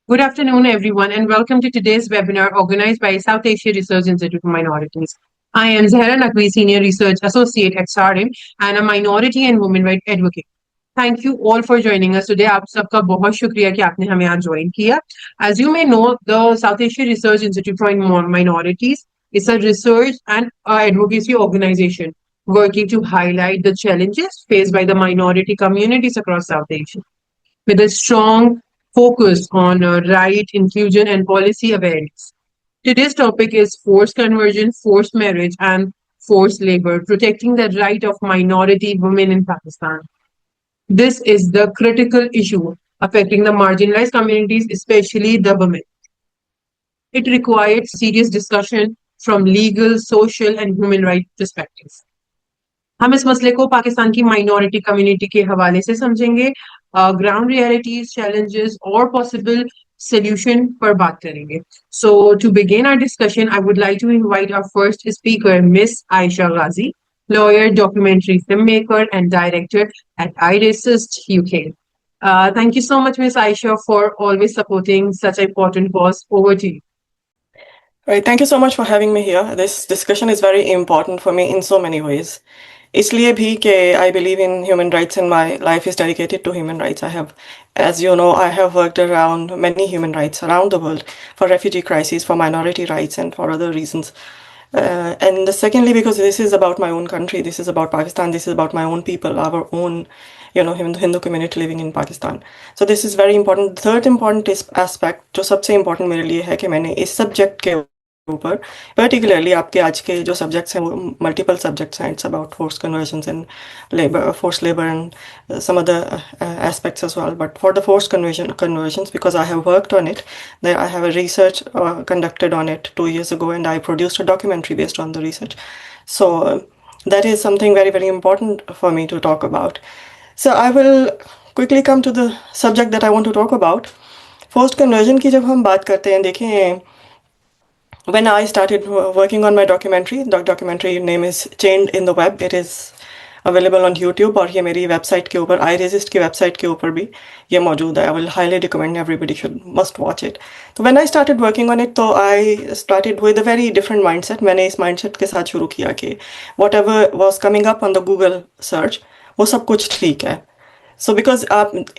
Good afternoon, everyone, and welcome to today's webinar organized by South Asia Research Institute for Minorities. I am Zahra Naqvi, Senior Research Associate at SARIM and a minority and women rights advocate. Thank you all for joining us today. आप सबका बहुत शुक्रिया कि आपने हमें आज join किया. As you may know, the South Asia Research Institute for Minorities is a research and advocacy organization working to highlight the challenges faced by the minority communities across South Asia, with a strong focus on right, inclusion, and policy awareness. Today's topic is forced conversion, forced marriage, and forced labor, protecting the right of minority women in Pakistan. This is the critical issue affecting the marginalized communities, especially the women. It required serious discussion from legal, social, and human rights perspectives. हम इस मसले को पाकिस्तान की minority community के हवाले से समझेंगे, ground realities, challenges और पॉसिबल solution पर बात करेंगे. So to begin our discussion, I would like to invite our first speaker, Miss Aisha Ghazi, lawyer, documentary filmmaker, and director at iRacist UK. Thank you so much, Miss Aisha, for always supporting such an important cause. Over to you. Right, thank you so much for having me here. This discussion is very important for me in so many ways. इसलिए भी कि I believe in human rights and my life is dedicated to human rights. As you know, I have worked around many human rights around the world for refugee crises, for minority rights, and for other reasons. And secondly, because this is about my own country, this is about Pakistan, this is about my own people, our own, Hindu community living in Pakistan. So this is very important. The third important aspect, जो सबसे important मेरे लिए है कि मैंने इस subject के ऊपर पर्टिकुलरली आपके आज के जो सब्जेक्ट्स हैं वो मल्टीपल सब्जेक्ट्स हैं. It's about force conversions and labour, force labour and some other aspects as well. But for the forced conversions, because I have worked on it, there I have a research conducted on it 2 years ago, and I produced a documentary based on the research. So that is something very, very important for me to talk about. So I will quickly come to the subject that I want to talk about. Forced conversion की जब हम बात करते हैं, देखें, when I started working on my documentary, the documentary name is Chained in the Web. It is available on YouTube, और ये मेरी वेबसाइट के ऊपर, iRacist की वेबसाइट के ऊपर भी ये मौजूद है. I will highly recommend everybody must watch it. So when I started working on it, तो I started with a very different mindset. मैंने इस mindset के साथ शुरू किया कि whatever was coming up on the Google search, वो सब कुछ ठीक है. So because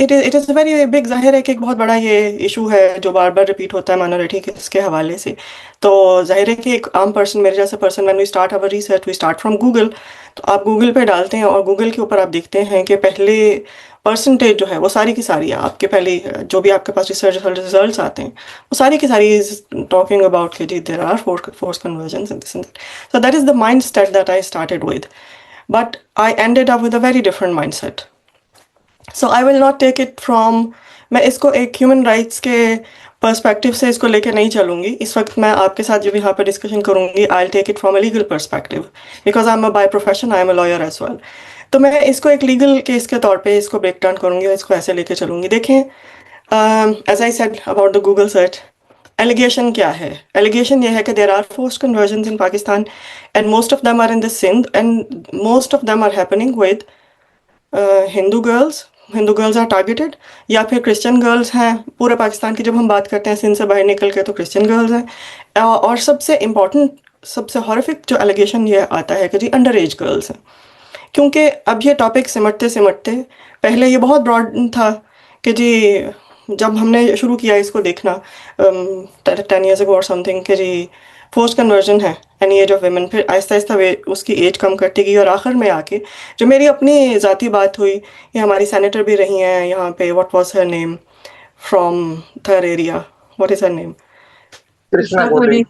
it is a very big, जाहिर है कि एक बहुत बड़ा ये इशू है जो बार बार रिपीट होता है माइनॉरिटी के हवाले से. तो जाहिर है कि एक आम पर्सन, मेरे जैसे person, when we start our research, we start from Google. तो आप गूगल पे डालते हैं और गूगल के ऊपर आप देखते हैं कि पहले परसेंटेज जो है वो सारी की सारी है आपके पहले जो भी आपके पास रिसर्च रिजल्ट्स आते हैं वो सारी की सारी इज टॉकिंग अबाउट कि जी there are force conversions and this and that. So that is the mind set that I started with, but I ended up with a very different mind set. So I will not take it from, मैं इसको एक human rights के perspective से इसको लेकर नहीं चलूँगी. इस वक्त मैं आपके साथ जब यहाँ पर डिस्कशन करूँगी, I will take it from a legal perspective, because I am a by profession, I am a lawyer as well. तो मैं इसको एक लीगल केस के तौर पे इसको ब्रेक डाउन करूँगी और इसको ऐसे लेकर चलूँगी. देखें, as I said about the Google search, allegation क्या है? एलिगेशन ये है कि there are forced conversions in Pakistan and most of them are in the Sindh and most of them are happening with Hindu girls are targeted, या फिर Christian girls हैं. पूरे पाकिस्तान की जब हम बात करते हैं सिंध से बाहर निकल के, तो क्रिश्चियन गर्ल्स हैं. और सबसे इम्पॉर्टेंट, सबसे हॉरिफिक जो एलिगेशन ये आता है कि जी अंडर एज गर्ल्स हैं. क्योंकि अब ये टॉपिक सिमटते सिमटते, पहले ये बहुत ब्रॉड था कि जी जब हमने शुरू किया इसको देखना 10 years ago और समथिंग कि जी फोर्स कन्वर्जन है एनी एज ऑफ वेमेन, फिर आहिस्ता आहिस्ता वे उसकी एज कम करती गई, और आखिर में आके जो मेरी अपनी ज़ाती बात हुई, ये हमारी सेनेटर भी रही हैं यहाँ पे, what was her name from Thar area, what is her name? Krishna Kohli.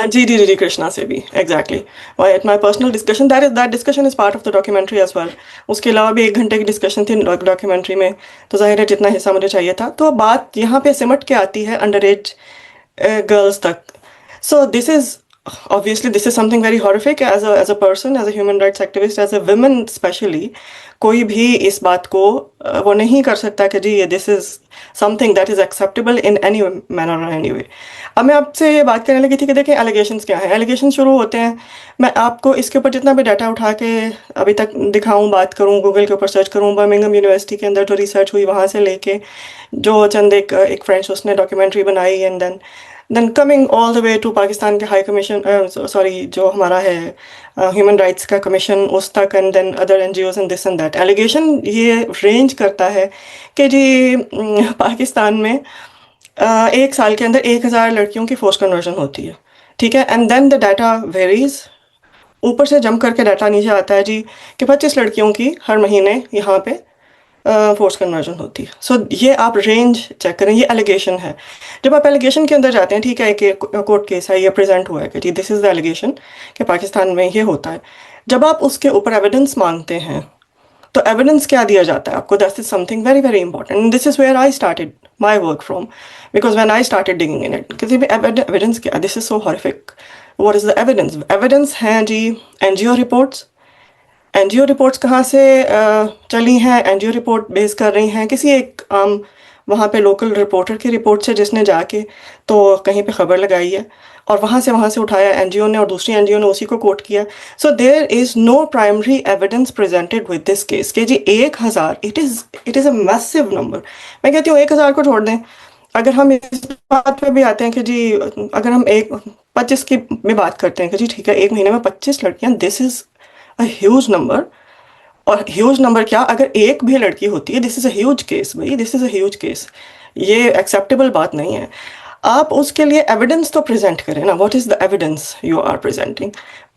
जी, कृष्णा से भी, exactly. At my personal discussion, that discussion is part of the documentary as well. उसके अलावा भी 1 घंटे की डिस्कशन थी डॉक्यूमेंट्री में, तो जाहिर है जितना हिस्सा मुझे चाहिए था. तो बात यहाँ पे सिमट के आती है अंडर एज गर्ल्स तक. So this is obviously this is something very horrific as a person, as a human rights activist, as a woman especially. कोई भी इस बात को वो नहीं कर सकता कि जी ये this is something that is acceptable in any manner और एनी वे. अब मैं आपसे ये बात करने लगी थी कि देखिए एलिगेशंस क्या हैं. एलिगेशन शुरू होते हैं, मैं आपको इसके ऊपर जितना भी डाटा उठा के अभी तक दिखाऊं, बात करूं, गूगल के ऊपर सर्च करूं, बर्मिंघम यूनिवर्सिटी के अंदर जो रिसर्च हुई वहाँ से लेके जो चंद एक फ्रेंड्स उसने डॉक्यूमेंट्री बनाई, and then coming all the way to Pakistan के हाई कमीशन, सॉरी जो हमारा है ह्यूमन राइट्स का कमीशन, उस तक, and then other NGOs and this and that. Allegation ये रेंज करता है कि जी पाकिस्तान में एक साल के अंदर 1000 लड़कियों की फोर्स कन्वर्जन होती है, ठीक है. And then the data varies, ऊपर से जंप करके डाटा नीचे आता है जी कि 25 लड़कियों की हर महीने यहाँ पे फोर्स कन्वर्जन होती है. सो ये आप रेंज चेक करें, ये एलिगेशन है. जब आप एलिगेशन के अंदर जाते हैं, ठीक है, कि कोर्ट केस है, ये प्रेजेंट हुआ है कि जी दिस इज द एलिगेशन कि पाकिस्तान में ये होता है. जब आप उसके ऊपर एविडेंस मांगते हैं तो एविडेंस क्या दिया जाता है आपको? That is something very very important, and this is where I started my work from, because when I started digging in it, किसी भी एविडेंस क्या, this is so horrific. What is the evidence? Evidence हैं जी NGO reports. NGO reports कहाँ से चली हैं? NGO report base कर रही हैं किसी एक वहाँ पे लोकल रिपोर्टर की रिपोर्ट से, जिसने जाके तो कहीं पे खबर लगाई है और वहाँ से उठाया एनजीओ ने, और दूसरी एनजीओ ने उसी को कोट किया. So there is no primary evidence presented with this case कि जी 1000, it is a massive number. मैं कहती हूँ 1000 को छोड़ दें, अगर हम इस बात पे भी आते हैं कि जी अगर हम 25 की भी बात करते हैं कि जी ठीक है, एक महीने में 25 लड़कियाँ, this is a huge number. और ह्यूज नंबर क्या, अगर एक भी लड़की होती है, this is a huge case भाई, this is a huge case. ये एक्सेप्टेबल बात नहीं है. आप उसके लिए एविडेंस तो प्रेजेंट करें ना. What is the evidence you are presenting?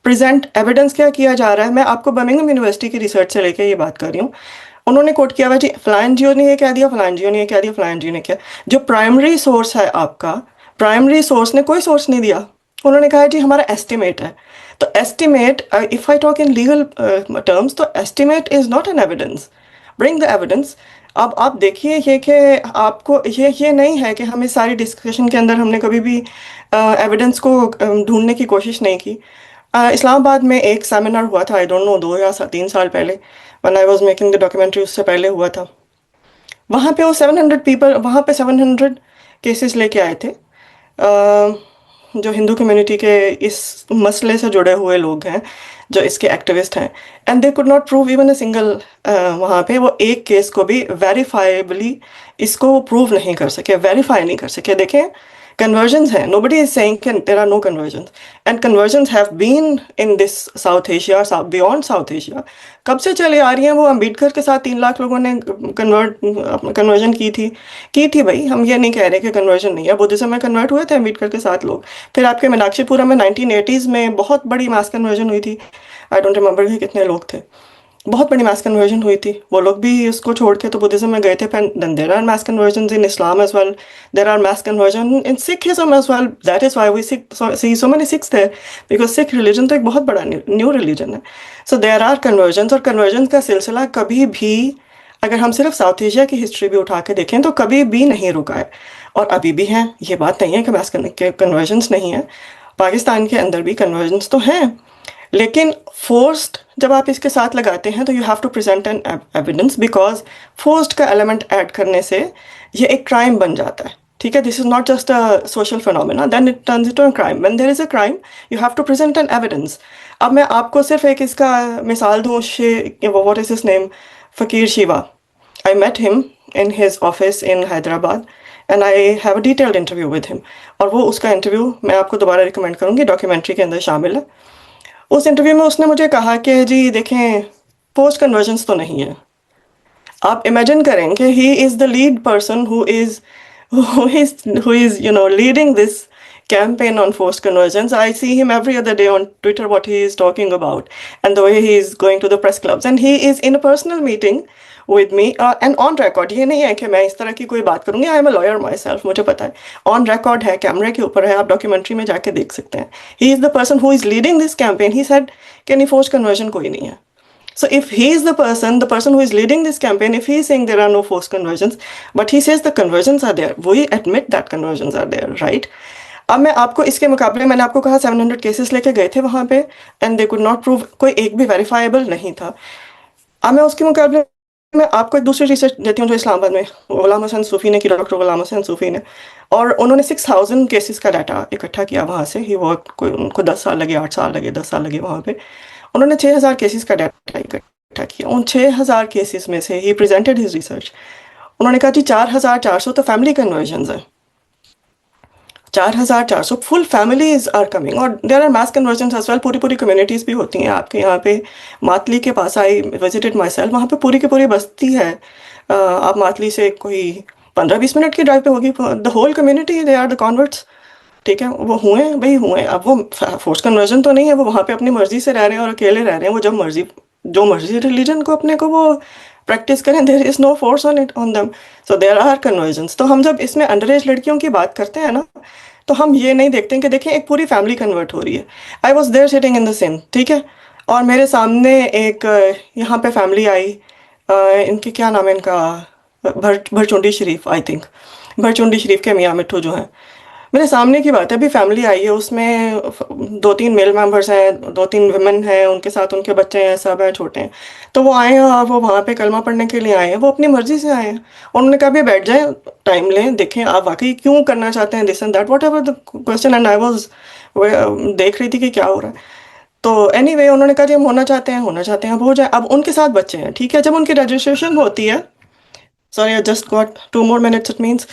Present evidence क्या किया जा रहा है? मैं आपको बर्मिंघम यूनिवर्सिटी की रिसर्च से लेके ये बात कर रही हूँ. उन्होंने कोट किया हुआ जी फलान जियो ने ये कह दिया, फलान जियो ने ये कह दिया, फलान जियो ने क्या. जो प्राइमरी सोर्स है आपका, प्राइमरी सोर्स ने कोई सोर्स नहीं दिया. उन्होंने कहा जी हमारा एस्टिमेट है. तो estimate, if I talk in legal terms, तो estimate is not an evidence. Bring the evidence. अब आप देखिए ये कि आपको ये नहीं है कि हम इस सारी डिस्कशन के अंदर हमने कभी भी एविडेंस को ढूंढने की कोशिश नहीं की. इस्लामाबाद में एक सेमिनार हुआ था, आई डोंट नो 2 या 3 साल पहले, when I was making the documentary, उससे पहले हुआ था. वहाँ पे वो 700 पीपल, वहाँ पे 700 केसेस लेके आए थे जो हिंदू कम्युनिटी के इस मसले से जुड़े हुए लोग हैं, जो इसके एक्टिविस्ट हैं. And they could not prove even a single, वहाँ पे वो एक केस को भी वेरीफाइबली इसको प्रूव नहीं कर सके, वेरीफाई नहीं कर सके. देखें conversions हैं, nobody is saying that there are no conversions, and conversions have been in this South Asia, beyond South Asia. कब से चले आ रही हैं? वो अम्बेडकर के साथ 3 लाख लोगों ने कन्वर्जन की थी भाई. हम ये नहीं कह रहे कि कन्वर्जन नहीं है. बुद्धिज्म में कन्वर्ट हुए थे अम्बेडकर के साथ लोग. फिर आपके मीनाक्षीपुरम में 1980s में बहुत बड़ी मास कन्वर्जन हुई थी. आई डोंट रिमेंबर कि कितने लोग थे. बहुत बड़ी मास कन्वर्जन हुई थी. वो लोग भी उसको छोड़ के तो बुद्धिज्म में गए थे. Then there are mass conversions in Islam as well. There are mass conversion in Sikhism as well. That is why we see so many Sikhs there, because Sikh religion तो एक बहुत बड़ा न्यू रिलीजन है. सो देयर आर कन्वर्जन्स, और conversion का सिलसिला कभी भी, अगर हम सिर्फ साउथ एशिया की हिस्ट्री भी उठा के देखें तो कभी भी नहीं रुका है, और अभी भी हैं. ये बात नहीं है कि मास कन्वर्जन्स नहीं है. पाकिस्तान के अंदर भी कन्वर्जन्स तो हैं, लेकिन फोर्स्ड जब आप इसके साथ लगाते हैं तो you have to present an evidence, because forced का एलिमेंट ऐड करने से ये एक क्राइम बन जाता है. ठीक है, this is not just a social phenomena, then it turns into a crime. When there is a crime you have to present an evidence. अब मैं आपको सिर्फ एक इसका मिसाल दूँ, व्हाट इज हिज नेम, फकीर Shiva. I met him in his office in Hyderabad and I have a detailed interview with him. और वो उसका इंटरव्यू मैं आपको दोबारा रिकमेंड करूँगी, डॉक्यूमेंट्री के अंदर शामिल है. उस इंटरव्यू में उसने मुझे कहा कि जी देखें पोस्ट कन्वर्जन्स तो नहीं है. आप इमेजिन करें कि he is the lead person who is leading this campaign on forced conversions. I see him every other day on Twitter what he is talking about and the way he is going to the press clubs, and he is in a personal meeting with me and on record. ये नहीं है कि मैं इस तरह की कोई बात करूँगी. आई am a lawyer my self, मुझे पता है. ऑन रिकॉर्ड है, कैमरे के ऊपर है, आप डॉक्यूमेंट्री में जाके देख सकते हैं. He is the person who is leading this campaign. He said कि नहीं, फोर्स कन्वर्जन कोई नहीं है. So if he is the person who is leading this campaign, if he is saying there are no forced conversions, but he says the conversions are there, we admit that conversions are there, right? اب میں آپ کو اس کے مقابلے میں نے آپ کو کہا 700 کیسز لے کے گئے تھے وہاں پہ and they could not prove, کوئی ایک بھی ویریفائیبل نہیں تھا. اب میں اس کے مقابلے میں آپ کو ایک دوسری ریسرچ دیتی ہوں جو اسلام آباد میں غلام حسن صوفی نے کی، ڈاکٹر غلام حسن صوفی نے، اور انہوں نے 6000 کیسز کا ڈاٹا اکٹھا کیا وہاں سے. ہی ورک، ان کو 10 سال لگے، 8 سال لگے، 10 سال لگے وہاں پہ. انہوں نے 6000 کیسز کا ڈاٹا اکٹھا کیا. ان 6000 کیسز میں سے ہی پریزنٹڈ ہز ریسرچ. انہوں نے کہا جی 4400 تو فیملی کنورژنز ہیں. 4400 فل فیملیز آر کمنگ، اور there are mass conversions as well. پوری کمیونٹیز بھی ہوتی ہیں آپ کے یہاں پہ. ماتلی کے پاس آئی وزٹڈ مائی سیلف، وہاں پہ پوری کی پوری بستی ہے. آپ ماتلی سے کوئی 15-20 منٹ کی ڈرائیو پہ ہوگی. The whole community they are the converts. ٹھیک ہے، وہ ہوئے بھائی ہوئے. اب وہ فورس کنورژن تو نہیں ہے، وہ وہاں پہ اپنی مرضی سے رہ رہے ہیں اور اکیلے رہ رہے ہیں. وہ جب مرضی، جو مرضی ریلیجن کو اپنے کو وہ پریکٹس کریں، there is no force on it on them. So there are conversions. تو ہم جب اس میں انڈر ایج لڑکیوں کی بات کرتے ہیں نا، تو ہم یہ نہیں دیکھتے ہیں کہ دیکھیں ایک پوری فیملی کنورٹ ہو رہی ہے. I was there sitting in the Sindh, ٹھیک ہے، اور میرے سامنے ایک یہاں پہ فیملی آئی. ان کے کیا نام ہے ان کا، بھرچونڈی شریف آئی تھنک، بھرچونڈی شریف کے میاں مٹھو جو ہیں. میرے سامنے کی بات ہے، ابھی فیملی آئی ہے، اس میں 2-3 میل ممبرس ہیں، 2-3 ویمن ہیں، ان کے ساتھ ان کے بچے ہیں، سب ہیں چھوٹے ہیں. تو وہ آئے ہیں اور وہ وہاں پہ کلمہ پڑھنے کے لیے آئے ہیں. وہ اپنی مرضی سے آئے ہیں. انہوں نے کہا بھی بیٹھ جائیں، ٹائم لیں، دیکھیں آپ واقعی کیوں کرنا چاہتے ہیں this and that what ever the question. And I was دیکھ رہی تھی کہ کیا ہو رہا ہے. تو اینی وے انہوں نے کہا جی ہم ہونا چاہتے ہیں اب ہو جائے. اب ان کے ساتھ بچے ہیں، ٹھیک ہے. جب ان کی رجسٹریشن ہوتی ہے، sorry I just got 2 more minutes it means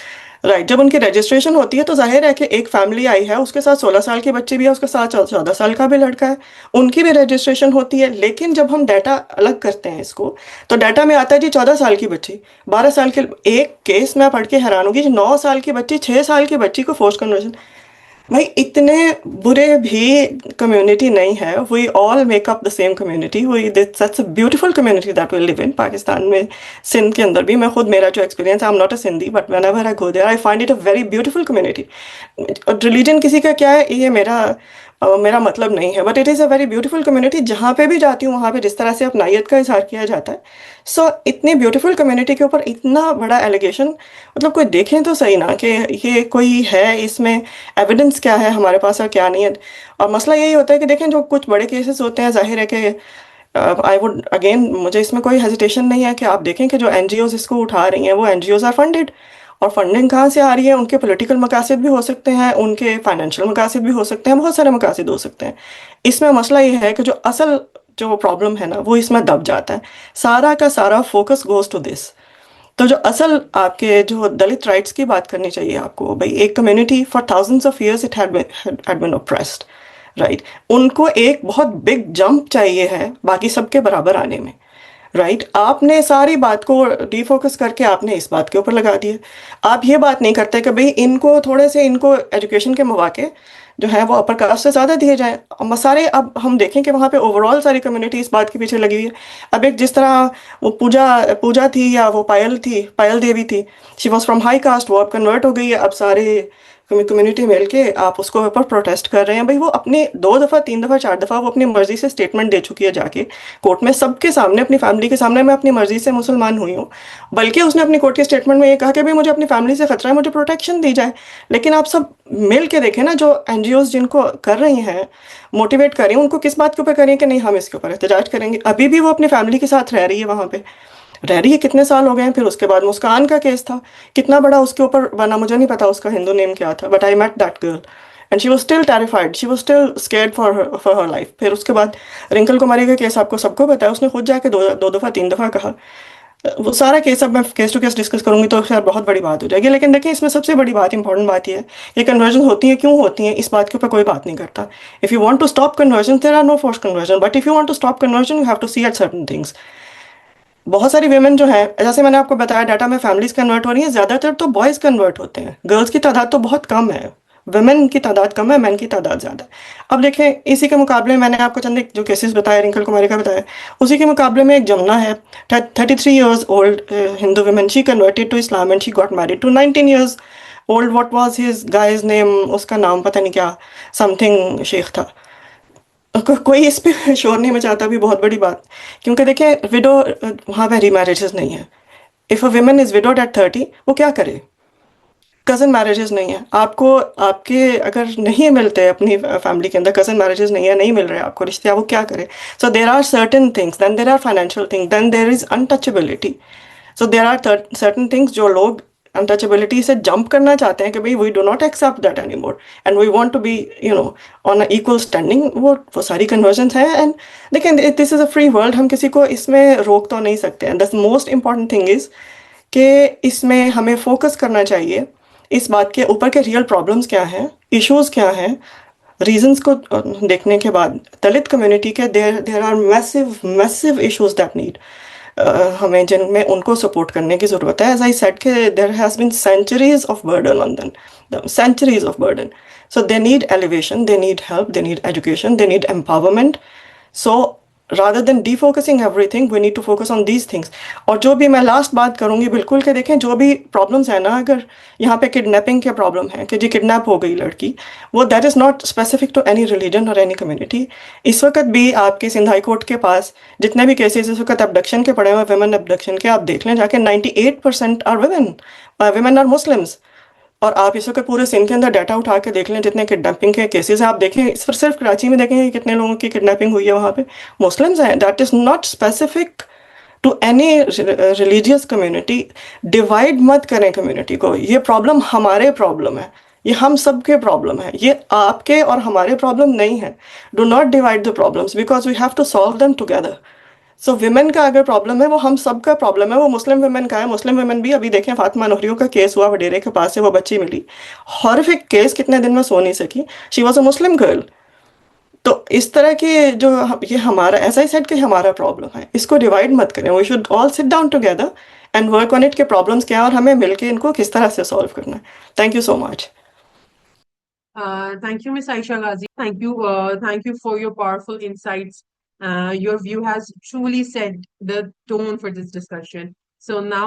right. جب ان کی رجسٹریشن ہوتی ہے تو ظاہر ہے کہ ایک فیملی آئی ہے، اس کے ساتھ 16 سال کی بچی بھی ہے، اس کے ساتھ 14 سال کا بھی لڑکا ہے، ان کی بھی رجسٹریشن ہوتی ہے. لیکن جب ہم ڈیٹا الگ کرتے ہیں اس کو، تو ڈیٹا میں آتا ہے جی 14 سال کی بچی، 12 سال کی. ایک کیس میں پڑھ کے حیران ہوگی، 9 سال کی بچی 6 سال کی بچی کو فورس کنورژن. بھائی اتنے برے بھی کمیونٹی نہیں ہے. We all make up the same community. That's a beautiful community that we live in Pakistan میں. سندھ کے اندر بھی میں خود، میرا جو ایکسپیرینس ہے، I am not a Sindhi, but when ever I go there I find it a very beautiful community. Religion کسی کا کیا ہے یہ میرا مطلب نہیں ہے، but it is a very beautiful community. جہاں پہ بھی جاتی ہوں وہاں پہ جس طرح سے اپنائیت کا اظہار کیا جاتا ہے. سو اتنی بیوٹیفل کمیونٹی کے اوپر اتنا بڑا ایلیگیشن، مطلب کوئی دیکھیں تو صحیح نا کہ یہ کوئی ہے، اس میں ایویڈنس کیا ہے ہمارے پاس اور کیا نہیں ہے. اور مسئلہ یہی ہوتا ہے کہ دیکھیں جو کچھ بڑے کیسز ہوتے ہیں، ظاہر ہے کہ آئی وڈ اگین، مجھے اس میں کوئی ہیزیٹیشن نہیں ہے کہ آپ دیکھیں کہ جو این جی اوز اس کو اٹھا رہی ہیں، وہ NGOs are funded. اور فنڈنگ کہاں سے آ رہی ہے؟ ان کے پولیٹیکل مقاصد بھی ہو سکتے ہیں، ان کے فائنینشیل مقاصد بھی ہو سکتے ہیں، بہت سارے مقاصد ہو سکتے ہیں. اس میں مسئلہ یہ ہے کہ جو اصل جو پرابلم ہے نا، وہ اس میں دب جاتا ہے. سارا کا سارا فوکس گوز ٹو دس. تو جو اصل آپ کے جو دلت رائٹس کی بات کرنی چاہیے آپ کو، بھائی ایک community for thousands of years it had been oppressed, right. ان کو ایک بہت بگ جمپ چاہیے ہے باقی سب کے برابر آنے میں، رائٹ. آپ نے ساری بات کو ڈی فوکس کر کے آپ نے اس بات کے اوپر لگا دیے. آپ یہ بات نہیں کرتے کہ بھئی ان کو تھوڑے سے، ان کو ایجوکیشن کے مواقع جو ہے وہ اپر کاسٹ سے زیادہ دیے جائیں. مسارے اب ہم دیکھیں کہ وہاں پہ اوور آل ساری کمیونٹی اس بات کے پیچھے لگی ہوئی ہے. اب ایک جس طرح وہ پوجا تھی، یا وہ پائل دیوی تھی، she was from high cost, وہ اب کنورٹ ہو گئی ہے. اب سارے کمیونٹی مل کے آپ اس کو اوپر پروٹیسٹ کر رہے ہیں. بھائی وہ اپنے 2 دفعہ 3 دفعہ 4 دفعہ وہ اپنی مرضی سے اسٹیٹمنٹ دے چکی ہے جا کے کورٹ میں، سب کے سامنے، اپنی فیملی کے سامنے، میں اپنی مرضی سے مسلمان ہوئی ہوں. بلکہ اس نے اپنی کورٹ کے اسٹیٹمنٹ میں یہ کہا کہ بھائی مجھے اپنی فیملی سے خطرہ ہے، مجھے پروٹیکشن دی جائے. لیکن آپ سب مل کے دیکھیں نا، جو این جی اوز جن کو کر رہی ہیں، موٹیویٹ کر رہی ہیں، ان کو کس بات کے اوپر کریں کہ نہیں ہم اس کے اوپر احتجاج کریں گے. ابھی بھی وہ اپنی فیملی کے ساتھ رہ رہی ہے، وہاں پہ رہ رہی ہے. کتنے سال ہو گئے ہیں. پھر اس کے بعد مسکان کا کیس تھا، کتنا بڑا اس کے اوپر بنا. مجھے نہیں پتا اس کا ہندو نیم کیا تھا، but I met that girl and she was still terrified, she was still scared for her life. پھر اس کے بعد رنکل کماری کا کیس آپ کو سب کو پتا ہے، اس نے خود جا کے 2 دفعہ 3 دفعہ کہا. وہ سارا کیس اب میں کیس ٹو کیس ڈسکس کروں گی تو خیر بہت بڑی بات ہو جائے گی. لیکن دیکھیں اس میں سب سے بڑی بات، امپورٹنٹ بات یہ ہے، یہ کنورژن ہوتی ہیں کیوں ہوتی ہیں، اس بات کے اوپر کوئی بات نہیں کرتا. If you want to stop conversion there are no force conversion, but if you want to stop conversion you have to see at certain things. بہت ساری ویمن جو ہیں، جیسے میں نے آپ کو بتایا ڈاٹا میں فیملیز کنورٹ ہو رہی ہیں، زیادہ تر تو بوائز کنورٹ ہوتے ہیں. گرلز کی تعداد تو بہت کم ہے، ویمن کی تعداد کم ہے، مین کی تعداد زیادہ ہے. اب دیکھیں اسی کے مقابلے میں نے آپ کو چند ایک جو کیسز بتایا، رنکل کماری کا بتایا، اسی کے مقابلے میں ایک جمنا ہے، 33 years old Hindu women. She converted to Islam and she got married to 19 years old. What was his guy's name? اس کا نام پتہ نہیں کیا، سم تھنگ شیخ تھا. کوئی اس پہ شور نہیں مچاتا بھی، بہت بڑی بات. کیونکہ دیکھیں وڈو وہاں پہ ری میرجز نہیں ہے. If a women is widowed at 30 وہ کیا کرے؟ کزن میرجز نہیں ہیں آپ کو، آپ کے اگر نہیں ملتے اپنی فیملی کے اندر کزن میرجز نہیں ہے، نہیں مل رہے آپ کو رشتے، وہ کیا کرے؟ So there are certain things, then there are financial thing, then there is untouchability. So there are certain things جو لوگ انٹچبلٹی سے جمپ کرنا چاہتے ہیں کہ بھائی we do not accept that any more and we want to be on a equal standing. وہ ساری کنورژنس ہیں. اینڈ دیکھیں دس از اے فری ورلڈ، ہم کسی کو اس میں روک تو نہیں سکتے. And the most important thing is کہ اس میں ہمیں فوکس کرنا چاہیے اس بات کے اوپر کہ ریئل پرابلمس کیا ہیں، ایشوز کیا ہیں. ریزنس کو دیکھنے کے بعد دلت کمیونٹی کے there are massive issues that need ہمیں، جن میں ان کو سپورٹ کرنے کی ضرورت ہے. ایز آئی سیڈ کہ there has been centuries of burden on them, centuries of burden. So they need alleviation, they need help, they need education, they need empowerment. So rather than defocusing everything we need to focus on these things. اور جو بھی میں last بات کروں گی بالکل کہ دیکھیں جو بھی پرابلمس ہیں نا، اگر یہاں پہ کڈنیپنگ کے پرابلم ہے کہ جی کڈنیپ ہو گئی لڑکی، وہ that is not specific to any religion اور اینی کمیونٹی. اس وقت بھی آپ کے سندھ ہائی کورٹ کے پاس جتنے بھی کیسز اس وقت ابڈکشن کے پڑے ہوئے، ویمن ابڈکشن کے، آپ دیکھ لیں جا کے 98% آر ویمن آر مسلمس. اور آپ اس وقت پورے سندھ کے اندر ڈیٹا اٹھا کے دیکھ لیں جتنے کڈنیپنگ کے کیسز ہیں، آپ دیکھیں اس پر صرف کراچی میں دیکھیں کہ کتنے لوگوں کی کڈنیپنگ ہوئی ہے وہاں پہ مسلمز ہیں. That is not specific to any religious community. Divide مت کریں کمیونٹی کو. یہ پرابلم ہمارے پرابلم ہے، یہ ہم سب کے پرابلم ہے، یہ آپ کے اور ہمارے پرابلم نہیں ہے. Do not divide the problems because we have to solve them together. So women کا اگر پرابلم ہے وہ ہم سب کا پرابلم ہے. وہ مسلم ویمن کا ہے، مسلم ویمن بھی ابھی دیکھیں فاطمہ نہریو کا کیس ہوا وڈیرے کے پاس سے، وہ بچی ملی، ہارفک کیس، کتنے دن میں سو نہیں سکی. She was a Muslim girl. تو اس طرح کی جو یہ ہمارا ایسا ہی سیٹ کہ ہمارا پرابلم ہے، اس کو ڈیوائڈ مت کریں. وی should all sit down together and work on it کہ پرابلمس کیا ہیں اور ہمیں مل کے ان کو کس طرح سے سالو کرنا ہے. Thank you so much. Thank you, Ms. Aisha Ghazi. Thank you for your powerful insights. Your view has truly set the tone for this discussion. So now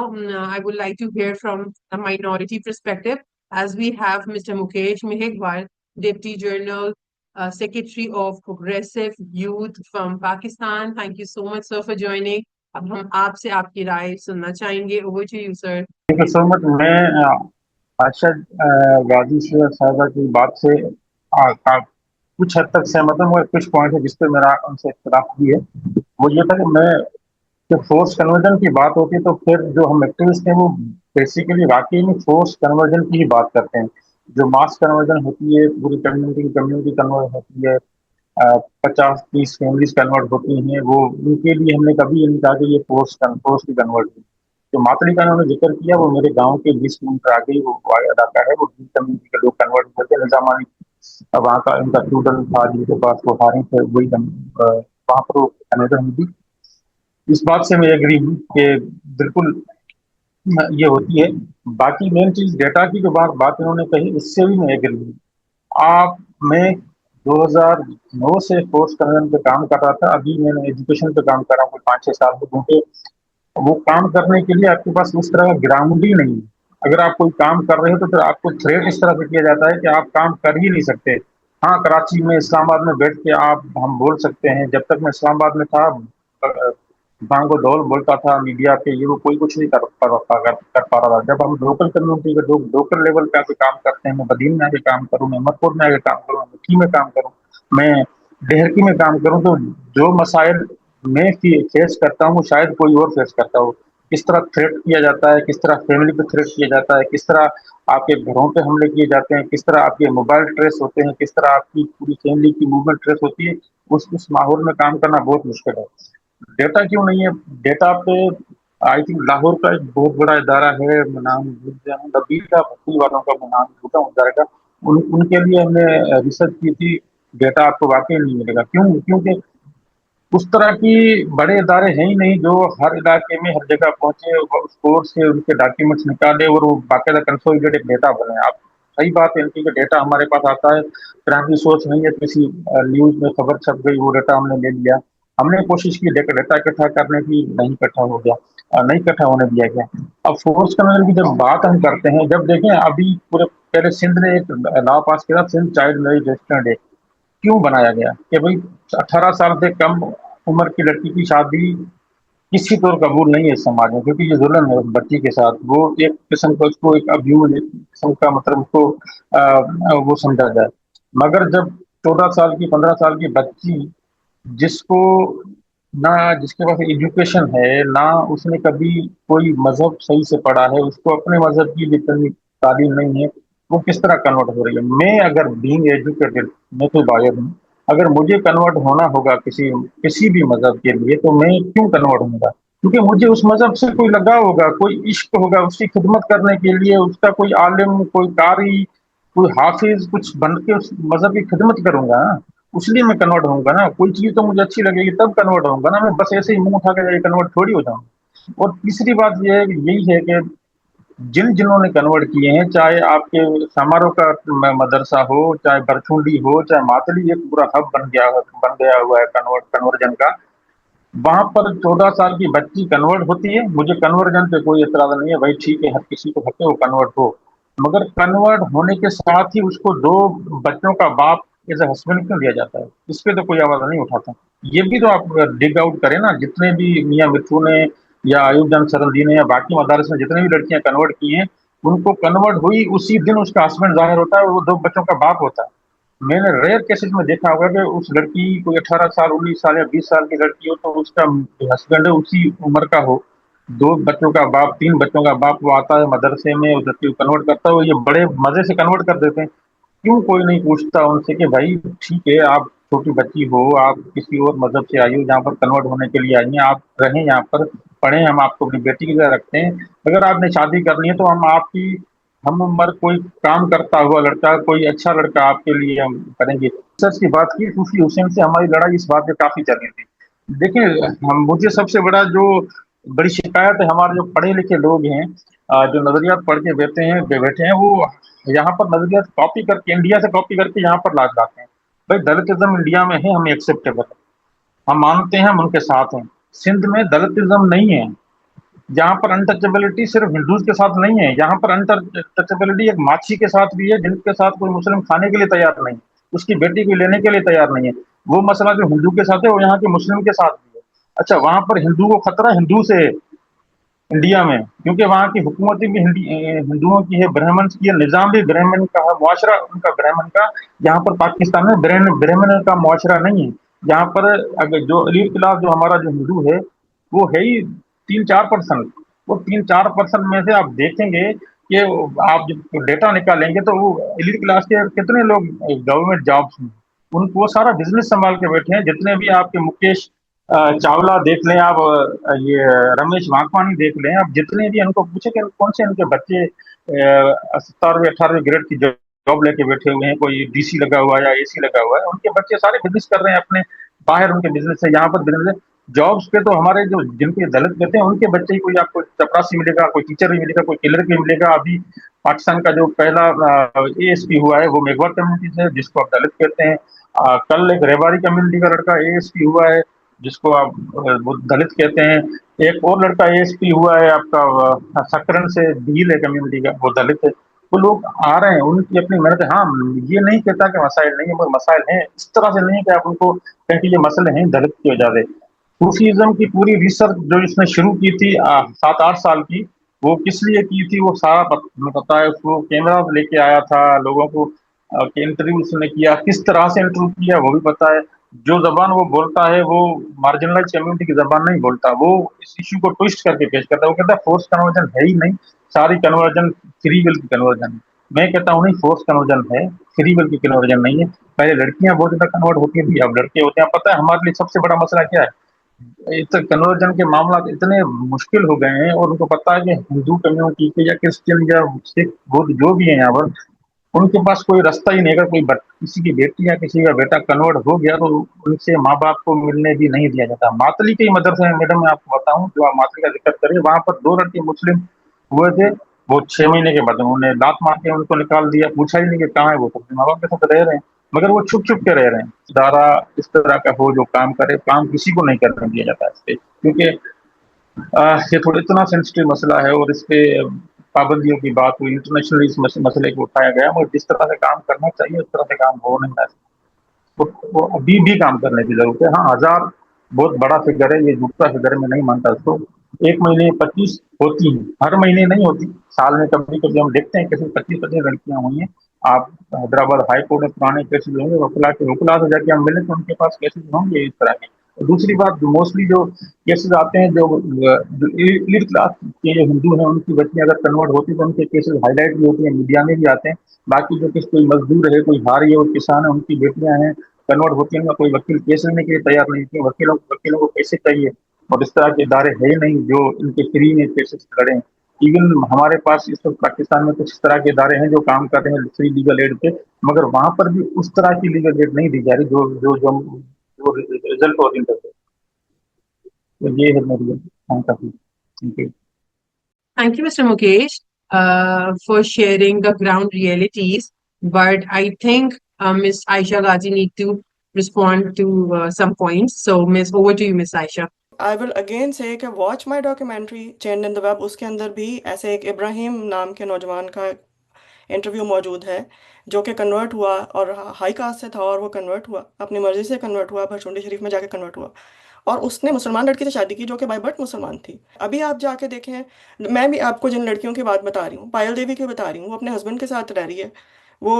I would like to hear from a minority perspective, as we have Mr. Mukesh Mehegwal, Deputy General Secretary of Progressive Youth from Pakistan. Thank you so much, sir, for joining. اب ہم آپ سے آپ کی رائے سننا چاہیں گے. Over to you, sir. Thank you so much. میں عائشہ غازی صاحبہ کی بات سے کچھ حد تک سہمت ہوں. کچھ پوائنٹ ہے جس پہ میرا ان سے اختلاف بھی ہے. وہ یہ تھا کہ میں جب فورس کنورژن کی بات ہوتی ہے تو پھر جو ہم ایکٹیوسٹ ہیں وہ بیسیکلی واقعی میں فورس کنورژن کی ہی بات کرتے ہیں. جو ماس کنورژن ہوتی ہے، پوری کمیونٹی کنورٹ ہوتی ہے، 50-30 فیملیز کنورٹ ہوتی ہیں، وہ ان کے لیے ہم نے کبھی یہ نہیں کہا کہ یہ فورس کی کنورٹ ہوئی. جو ماتڑی کا انہوں نے ذکر کیا وہ میرے گاؤں کے 20 کلومیٹر آگے وہ علاقہ ہے، وہ کمیونٹی کے لوگ کنورٹ ہوتے ہیں. نظامانی وہاں کا ان کا ٹوٹل تھا جن کے پاس وہ ہاریں تھے، وہی وہاں پر وہ کنورژن ہوئی تھی. اس بات سے میں ایگری ہوں کہ بالکل یہ ہوتی ہے. باقی مین چیز ڈیٹا کی جو بات انہوں نے کہی اس سے بھی میں ایگری ہوں. میں 2009 سے فورس کنورژن پہ کام کر رہا تھا. ابھی میں نے ایجوکیشن پہ کام کر رہا ہوں 5-6 سال سے، کیونکہ وہ کام کرنے کے لیے آپ کے پاس اس طرح کا گراؤنڈ ہی نہیں ہے. اگر آپ کوئی کام کر رہے ہو تو پھر آپ کو تھریٹ اس طرح سے کیا جاتا ہے کہ آپ کام کر ہی نہیں سکتے. ہاں کراچی میں اسلام آباد میں بیٹھ کے ہم بول سکتے ہیں. جب تک میں اسلام آباد میں تھا بانگو ڈول بولتا تھا میڈیا پہ، یہ وہ کوئی کچھ نہیں کر پا رہا تھا. جب ہم لوکل کمیونٹی کے لوکل لیول پہ آ کے کام کرتے ہیں، میں بدین میں آ کے کام کروں، میں متپور میں آ کے کام کروں، میں مکھی میں کام کروں، میں ڈہرکی میں کام کروں، تو جو مسائل میں فیس کرتا ہوں شاید کوئی اور فیس کرتا ہو. کس طرح تھریٹ کیا جاتا ہے، کس طرح فیملی پہ تھریٹ کیا جاتا ہے، کس طرح آپ کے گھروں پہ حملے کیے جاتے ہیں، کس طرح آپ کے موبائل ٹریس ہوتے ہیں، کس طرح آپ کی پوری فیملی کی موومنٹ ٹریس ہوتی ہے. اس ماحول میں کام کرنا بہت مشکل ہے. ڈیٹا کیوں نہیں ہے؟ ڈیٹا پہ آئی تھنک لاہور کا ایک بہت بڑا ادارہ ہے، نام نبیل کا بھٹی والوں کا میں نام بھولتا ہوں ادارے کا. ان کے لیے ہم نے ریسرچ کی تھی. ڈیٹا آپ کو واقعی نہیں ملے گا. کیونکہ اس طرح کی بڑے ادارے ہیں ہی نہیں جو ہر علاقے میں ہر جگہ پہنچے، اس کورس سے ان کے ڈاکیومنٹس نکالے اور وہ باقاعدہ کنسولیڈیٹڈ ڈیٹا بنے. آپ صحیح بات ہے ان کی کہ ڈیٹا ہمارے پاس آتا ہے، پرائمری سورس نہیں ہے، کسی نیوز میں خبر چھپ گئی، وہ ڈیٹا ہم نے لے لیا. ہم نے کوشش کی ڈیٹا اکٹھا کرنے کی، نہیں اکٹھا ہو گیا، نہیں اکٹھا ہونے دیا گیا. اب فورس کنورژن کی جب بات ہم کرتے ہیں، جب دیکھیں ابھی پورے پہلے سندھ نے ایک لا پاس کیا تھا، Sindh child marriage registered day. کیوں بنایا گیا کہ بھائی 18 سال سے کم عمر کی لڑکی کی شادی किसी तौर कबूल नहीं है इस समाज में, क्योंकि ये जुल्म है उस बच्ची के साथ। वो एक किस्म का उसको एक अब्यूज किस्म का मतलब उसको वो समझा जाए। मगर जब 14 साल की 15 साल की बच्ची, जिसको ना जिसके पास एजुकेशन है, ना उसने कभी कोई मजहब सही से पढ़ा है, उसको अपने मजहब की भी इतनी तालीम नहीं है, वो किस तरह कन्वर्ट हो रही है। मैं अगर बीइंग एजुकेटेड, मैं तो बायर हूँ, अगर मुझे कन्वर्ट होना होगा किसी किसी भी मजहब के लिए, तो मैं क्यों कन्वर्ट होऊंगा? क्योंकि मुझे उस मजहब से कोई लगाव होगा, कोई इश्क होगा, उसकी खिदमत करने के लिए, उसका कोई आलिम, कोई कारी, कोई हाफिज कुछ बन के उस मजहब की खिदमत करूंगा ना, उसलिए मैं कन्वर्ट होऊंगा ना। कोई चीज तो मुझे अच्छी लगेगी तब कन्वर्ट होऊंगा ना, मैं बस ऐसे ही मुंह उठा के कन्वर्ट थोड़ी हो जाऊंगा। और तीसरी बात यह है कि यही है कि जिन्होंने कन्वर्ट किए हैं, चाहे आपके समारोह का मदरसा हो, चाहे बरछुंडी हो, चाहे मातली, एक पूरा हब बन गया हुआ है कन्वर्जन का। वहां पर 14 साल की बच्ची कन्वर्ट होती है, मुझे कन्वर्जन पे कोई एतराज नहीं है भाई, ठीक है, हर किसी को हक है वो कन्वर्ट हो। मगर कन्वर्ट होने के साथ ही उसको 2 बच्चों का बाप एज ए हस्बैंड क्यों दिया जाता है? इस पे तो कोई आवाज नहीं उठाता। ये भी तो आप डिग आउट करें ना, जितने भी मियां मिट्ठू ने या अयूब जान सरंदी ने या बाकी मदारस में जितने भी लड़कियां कन्वर्ट की हैं, उनको कन्वर्ट हुई उसी दिन उसका हस्बैंड जाहिर होता है, वो 2 बच्चों का बाप होता है। मैंने रेयर केसेस में देखा होगा कि उस लड़की कोई 18 साल 19 साल या 20 साल की लड़की हो, तो उसका हस्बैंड उसी उम्र का हो, 2 बच्चों का बाप, 3 बच्चों का बाप, वो आता है मदरसे में, उस लड़की को कन्वर्ट करता है, वो ये बड़े मजे से कन्वर्ट कर देते हैं। क्यों कोई नहीं पूछता उनसे कि भाई ठीक है, आप छोटी बच्ची हो, आप किसी और मजहब से आई हो, यहाँ पर कन्वर्ट होने के लिए आई हैं, आप रहें यहाँ पर, पढ़ें, हम आपको अपनी बेटी की तरह रखते हैं। अगर आपने शादी करनी है तो हम उम्र कोई काम करता हुआ लड़का, कोई अच्छा लड़का आपके लिए हम करेंगे। सच की बात की, सूफी हुसैन से हमारी लड़ाई इस बात पे काफी चल रही थी। देखिए, हम मुझे सबसे बड़ा जो बड़ी शिकायत है, हमारे जो पढ़े लिखे लोग हैं, जो नजरियात पढ़ के बैठे हैं, वो यहाँ पर नजरियात कॉपी करके, इंडिया से कॉपी करके यहाँ पर ला लाते हैं। भाई दलितिज्म इंडिया में है, हमें एक्सेप्टेबल है, हम मानते हैं, हम उनके साथ हैं। सिंध में दलितिज्म नहीं है। यहाँ पर अनटचेबिलिटी सिर्फ हिंदूज के साथ नहीं है, यहाँ पर अनटचेबिलिटी एक माछी के साथ भी है, जिनके साथ कोई मुस्लिम खाने के लिए तैयार नहीं, उसकी बेटी को लेने के लिए तैयार नहीं है। वो मसला जो हिंदू के साथ है, वो यहाँ के मुस्लिम के साथ भी है। अच्छा, वहां पर हिंदू को खतरा हिंदू से है इंडिया में, क्योंकि वहाँ की हुकूमतें भी हिंदुओं की है, ब्राह्मण की है, निजाम भी ब्राह्मण का है, मुआशरा उनका ब्राह्मण का। यहाँ पर पाकिस्तान में ब्राह्मण का मुआशरा नहीं है। यहाँ पर अगर जो एलीट क्लास, जो हमारा जो हिंदू है, वो है ही 3-4%। वो 3-4% में से आप देखेंगे कि आप जब डेटा निकालेंगे तो वो एलीट क्लास के कितने लोग गवर्नमेंट जॉब्स में, उनको वो सारा बिजनेस संभाल के बैठे हैं। जितने भी आपके मुकेश चावला देख लें आप, ये रमेश वाकवानी देख लें आप, जितने भी उनको पूछे कि कौन से उनके बच्चे 17वीं 18वीं ग्रेड की जॉब लेके बैठे हुए हैं, कोई डीसी लगा हुआ है या एसी लगा हुआ है, उनके बच्चे सारे बिजनेस कर रहे हैं अपने, बाहर उनके बिजनेस है, यहाँ पर बिजनेस है। जॉब्स पे तो हमारे जो जिनके दलित कहते हैं उनके बच्चे ही, कोई आपको चपरासी मिलेगा, कोई टीचर भी मिलेगा, कोई क्लर्क भी मिलेगा। अभी पाकिस्तान का जो पहला एएसपी हुआ है वो मेघवार कम्युनिटी से, जिसको आप दलित कहते हैं। कल एक रेवारी कम्युनिटी का लड़का एएसपी हुआ है, जिसको आप वो दलित कहते हैं। एक और लड़का एएसपी हुआ है आपका सकरन से, भील है कम्युनिटी का, वो दलित है। वो लोग आ रहे हैं, उनकी अपनी मेहनत है। हाँ, ये नहीं कहता कि मसाइल नहीं है, मगर मसाइल हैं, इस तरह से नहीं है कि आप उनको कहें कि ये मसले हैं दलित की वजह से। सूफीज्म की पूरी रिसर्च जो इसने शुरू की थी 7-8 साल की, वो किस लिए की थी वो सारा पता है उसको। कैमरा लेके आया था, लोगों को इंटरव्यू उसने किया, किस तरह से इंटरव्यू किया वो भी पता है। जो जबान वो बोलता है वो मार्जिनलाइज कम्युनिटी की जबान नहीं बोलता, वो इस इश्यू को ट्विस्ट करके पेश करता है। वो कहता है फोर्स कन्वर्जन है ही नहीं, सारी कन्वर्जन फ्री विल की कन्वर्जन है। मैं कहता हूँ नहीं, फोर्स कन्वर्जन है, फ्री विल की कन्वर्जन नहीं है। पहले लड़कियां बहुत ज्यादा कन्वर्ट होती थी, अब लड़के होते हैं। पता है हमारे लिए सबसे बड़ा मसला क्या है? कन्वर्जन के मामला इतने मुश्किल हो गए हैं, और उनको पता है कि हिंदू कम्युनिटी के या क्रिश्चियन या सिख बुद्ध जो भी है यहाँ पर, उनके पास कोई रास्ता ही नहीं। अगर किसी की बेटी या किसी का बेटा कन्वर्ट हो गया तो उनसे माँ बाप को मिलने भी नहीं दिया जाता। मातली के मदरसे में, मैडम मैं आपको बताऊं, जो आप मातली का जिक्र करें, वहां पर 2 लड़के मुस्लिम हुए थे, वो 6 महीने के बाद उन्होंने लात मार के उनको निकाल दिया, पूछा ही नहीं कि कहाँ है वो, अपने माँ बाप के साथ रह रहे हैं, मगर वो छुप छुप के रह रहे हैं। दारा इस तरह का हो जो काम करे, काम किसी को नहीं करने दिया जाता है इस पे, क्योंकि ये थोड़ा इतना सेंसिटिव मसला है, और इस पे पाबंदियों की बात हुई, इंटरनेशनली इस मसले को उठाया गया, मगर जिस तरह से काम करना चाहिए उस तरह से काम हो नहीं रहा है। वो अभी भी काम करने की जरूरत है। हाँ, 1000 बहुत बड़ा फिगर है, ये झूठा फिगर है, मैं नहीं मानता इसको। 1 महीने 25 होती हैं, हर महीने नहीं होती, साल में कभी कभी हम देखते हैं कैसे 25 लड़कियां हुई हैं। आप हैदराबाद हाई कोर्ट में पुराने केसेस होंगे, वकीला से जाके हम मिले तो उनके पास केसेस होंगे इस तरह के। और दूसरी बात, मोस्टली जो केसेस आते हैं, जो एलीट क्लास के जो हिंदू हैं उनकी बच्चियां अगर कन्वर्ट होती है तो उनके केसेस हाईलाइट भी होती हैं, मीडिया में भी आते हैं। बाकी जो कोई मजदूर है, कोई हारी है, कोई किसान है, उनकी बेटियां हैं कन्वर्ट होती हैं, कोई वकील केस लेने के लिए तैयार नहीं, क्योंकि वकीलों को पैसे चाहिए और इस तरह के इदारे है ही नहीं जो इनके फ्री में केसेस लड़ें। इवन हमारे पास इस वक्त पाकिस्तान में कुछ इस तरह के इदारे हैं जो काम कर रहे हैं फ्री लीगल एड पे, मगर वहां पर भी उस तरह की लीगल एड नहीं दी जा रही जो रिजल्ट ओरिएंटेड है। तो ये है मेरी काफी। Thank you. Thank you, Mr. Mukesh, for sharing the ground realities. But I think Ms. Aisha Ghazi need to respond to some points. So, Ms. Over to you, Ms. Aisha. I will again से कि watch my documentary चेंड in the web, उसके अंदर भी ऐसे एक इब्राहिम नाम के नौजवान का इंटरव्यू मौजूद है जो कि कन्वर्ट हुआ और हाई कास्ट से था, और वो कन्वर्ट हुआ, अपनी मर्जी से कन्वर्ट हुआ, भरचुंडी शरीफ में जाके कन्वर्ट हुआ, और उसने मुसलमान लड़की से शादी की जो कि बाय बर्थ मुसलमान थी। अभी आप जाके देखें, मैं भी आपको जिन लड़कियों की बात बता रही हूँ, पायल देवी की बता रही हूँ, वो अपने हस्बैंड के साथ रह रही है, वो